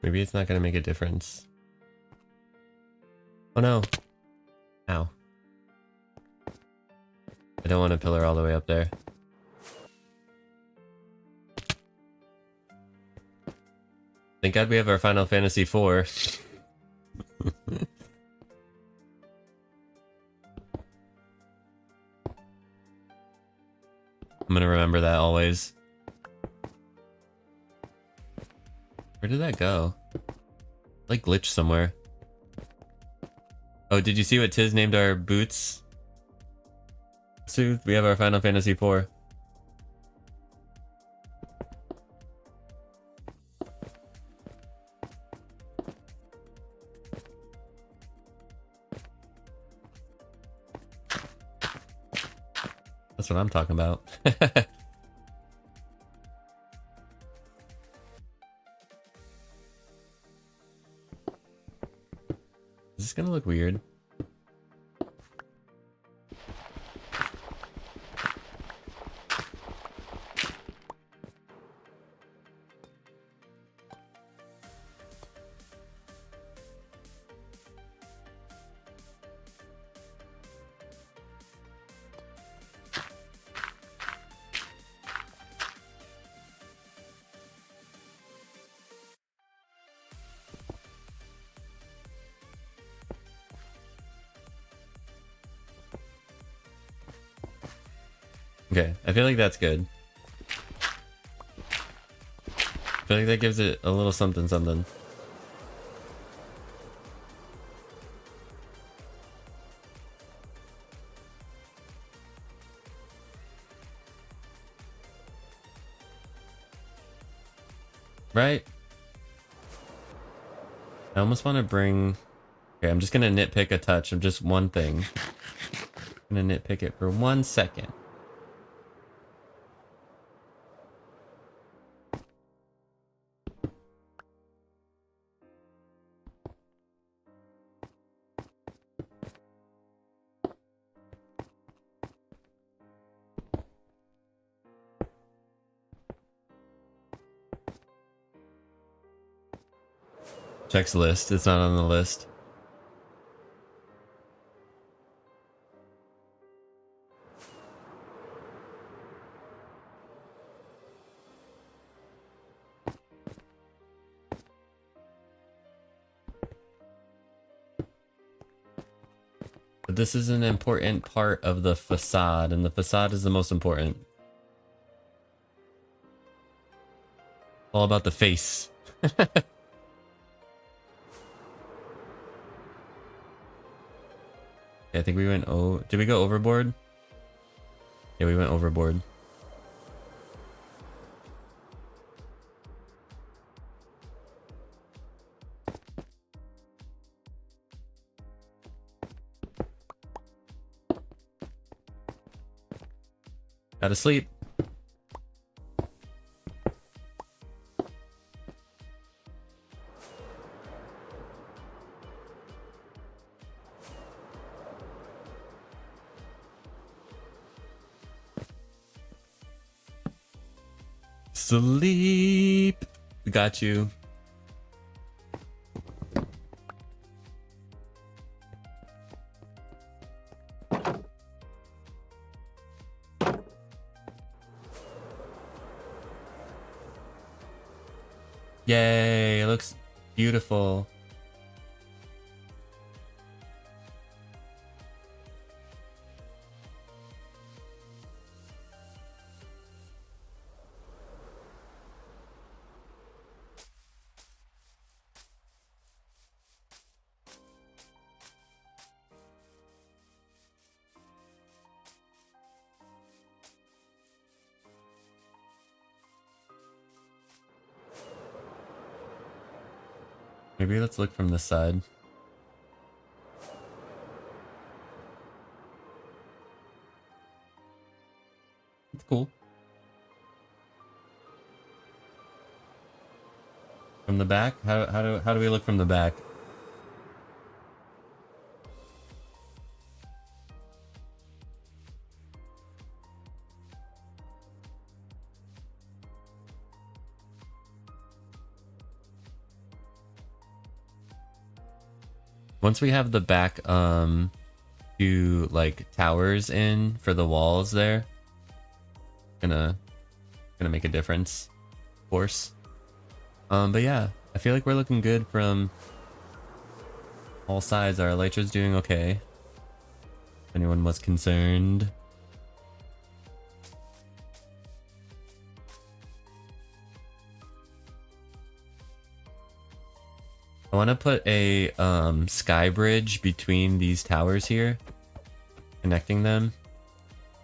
Maybe it's not gonna make a difference. Oh no. Ow. I don't want a pillar all the way up there. Thank God we have our Final Fantasy IV. I'm gonna remember that always. Where did that go? Like glitched somewhere. Oh, did you see what Tiz named our boots? Soothe, we have our Final Fantasy IV. That's what I'm talking about. Is this gonna look weird? Okay, I feel like that's good. I feel like that gives it a little something something. Right? I almost want to bring... Okay, I'm just gonna nitpick a touch of just one thing. I'm gonna nitpick it for 1 second. Checks list. It's not on the list. But this is an important part of the facade, and the facade is the most important. All about the face. I think we went did we go overboard? Yeah, we went overboard. Gotta sleep. Sleep. We got you. Yay, it looks beautiful. Maybe let's look from this side. It's cool. From the back? How do we look from the back? Once we have the back two like towers in for the walls there, gonna make a difference, of course. But yeah, I feel like we're looking good from all sides. Our Elytra's doing okay. If anyone was concerned. I want to put a sky bridge between these towers here, connecting them.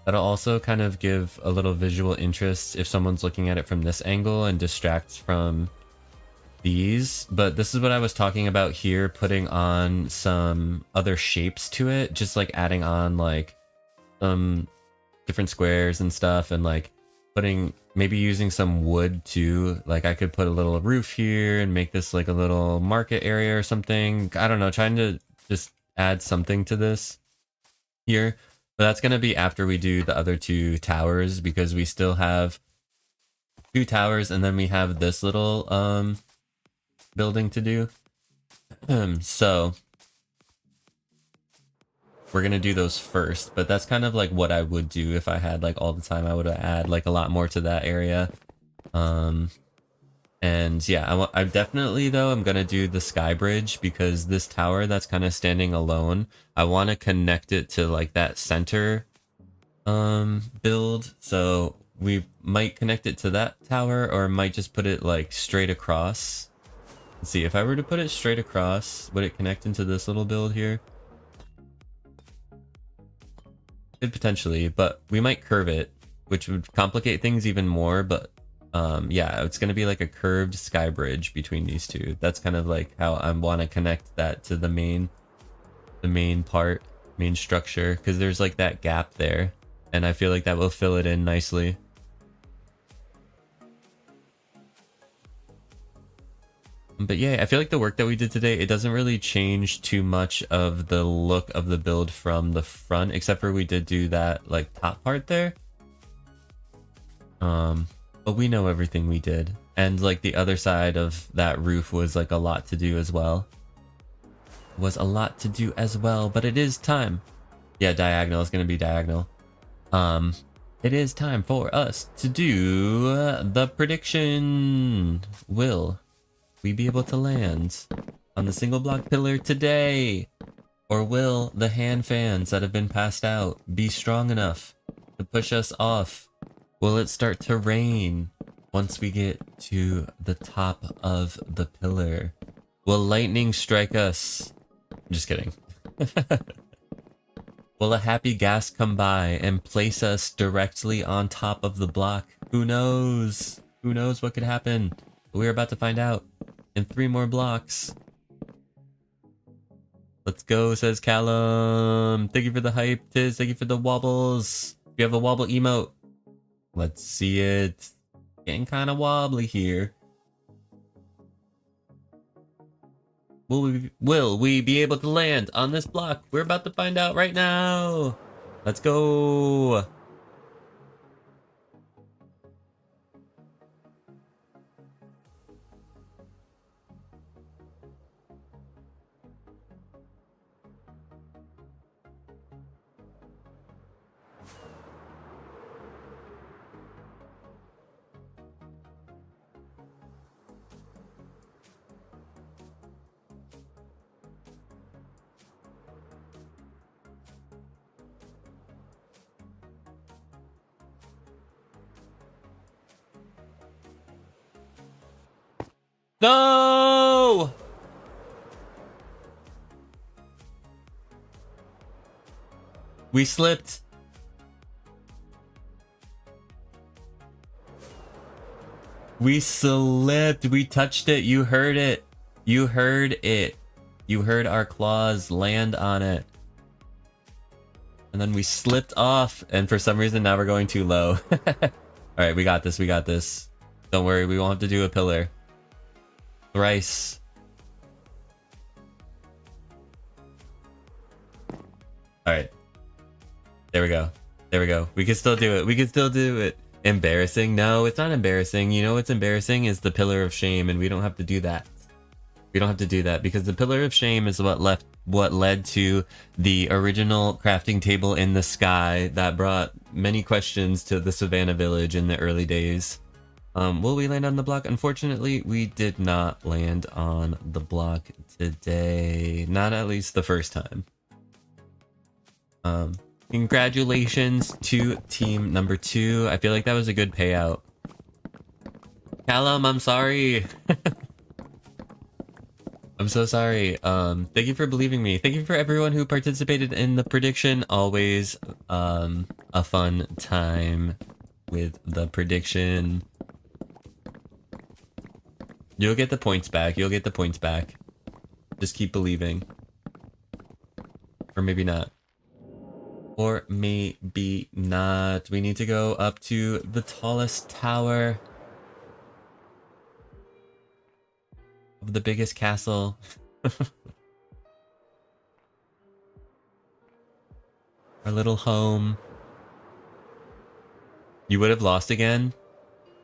That'll also kind of give a little visual interest if someone's looking at it from this angle and distracts from these. But this is what I was talking about here, putting on some other shapes to it, just like adding on like some different squares and stuff, and like putting, maybe using some wood too. Like I could put a little roof here and make this like a little market area or something. I don't know, trying to just add something to this here. But that's going to be after we do the other two towers, because we still have two towers and then we have this little building to do. So we're going to do those first, but that's kind of like what I would do if I had like all the time. I would add like a lot more to that area. And yeah, I definitely though, I'm going to do the sky bridge, because this tower that's kind of standing alone, I want to connect it to like that center build. So we might connect it to that tower, or might just put it like straight across. Let's see, if I were to put it straight across, would it connect into this little build here? Could potentially, but we might curve it, which would complicate things even more. But yeah, it's gonna be like a curved sky bridge between these two. That's kind of like how I want to connect that to the main structure, because there's like that gap there, and I feel like that will fill it in nicely. But yeah, I feel like the work that we did today, it doesn't really change too much of the look of the build from the front, except for we did do that like top part there. But we know everything we did, and like the other side of that roof was like a lot to do as well. But it is time. Yeah, diagonal is gonna be diagonal. It is time for us to do the prediction. Will we be able to land on the single block pillar today? Or will the hand fans that have been passed out be strong enough to push us off? Will it start to rain once we get to the top of the pillar? Will lightning strike us? I'm just kidding. Will a happy ghast come by and place us directly on top of the block? Who knows? Who knows what could happen? We're about to find out in 3 more blocks. Let's go, says Callum. Thank you for the hype, Tiz. Thank you for the wobbles. If you have a wobble emote, let's see it. Getting kind of wobbly here. Will we be able to land on this block? We're about to find out right now. Let's go. No! We slipped. We slipped. We touched it. You heard it. You heard it. You heard our claws land on it. And then we slipped off, and for some reason now we're going too low. Alright, we got this, we got this. Don't worry, we won't have to do a pillar. Thrice. Alright. There we go. There we go. We can still do it. We can still do it. Embarrassing? No, it's not embarrassing. You know what's embarrassing is the pillar of shame, and we don't have to do that. We don't have to do that because the pillar of shame is what led to the original crafting table in the sky that brought many questions to the Savannah village in the early days. Will we land on the block? Unfortunately, we did not land on the block today. Not at least the first time. Congratulations to team number 2. I feel like that was a good payout. Callum, I'm sorry. I'm so sorry. Thank you for believing me. Thank you for everyone who participated in the prediction. Always a fun time with the prediction. You'll get the points back. You'll get the points back. Just keep believing. Or maybe not. Or maybe not. We need to go up to the tallest tower of the biggest castle. Our little home. You would have lost again?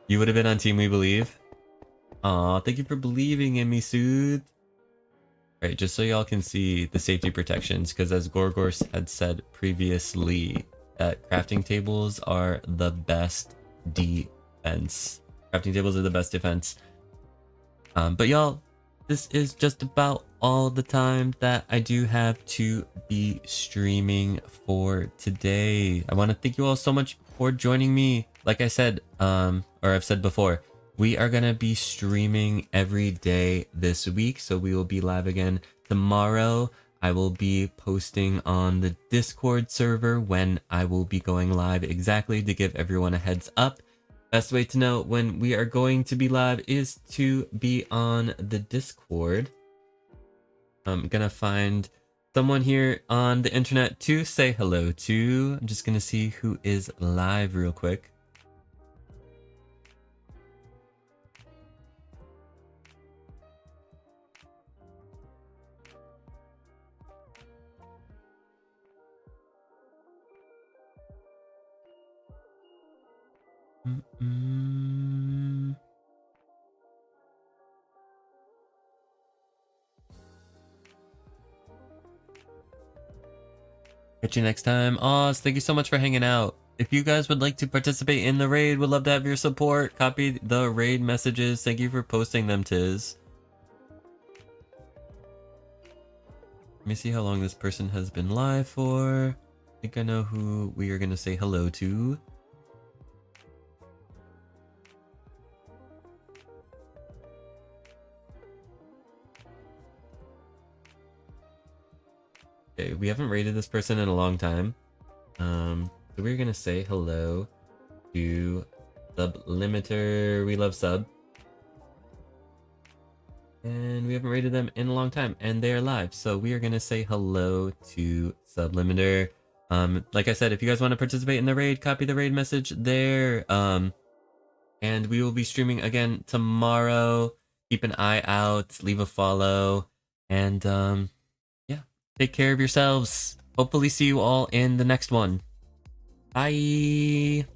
You would have been on Team We Believe? Aw, thank you for believing in me, Sooth. Right, just so y'all can see the safety protections, because as Gorgors had said previously, that crafting tables are the best defense. Crafting tables are the best defense. But y'all, this is just about all the time that I do have to be streaming for today. I want to thank you all so much for joining me. Like I said, or I've said before, we are going to be streaming every day this week. So we will be live again tomorrow. I will be posting on the Discord server when I will be going live exactly to give everyone a heads up. Best way to know when we are going to be live is to be on the Discord. I'm gonna find someone here on the internet to say hello to. I'm just gonna see who is live real quick. Catch you next time. Oz, thank you so much for hanging out. If you guys would like to participate in the raid, would love to have your support. Copy the raid messages. Thank you for posting them, Tiz. Let me see how long this person has been live for. I think I know who we are going to say hello to. Okay, we haven't rated this person in a long time. So we're gonna say hello to Sub Limiter. We love Sub. And we haven't rated them in a long time, and they are live. So we are gonna say hello to Sub Limiter. Like I said, if you guys want to participate in the raid, copy the raid message there. And we will be streaming again tomorrow. Keep an eye out, leave a follow, and yeah, take care of yourselves. Hopefully see you all in the next one. Bye.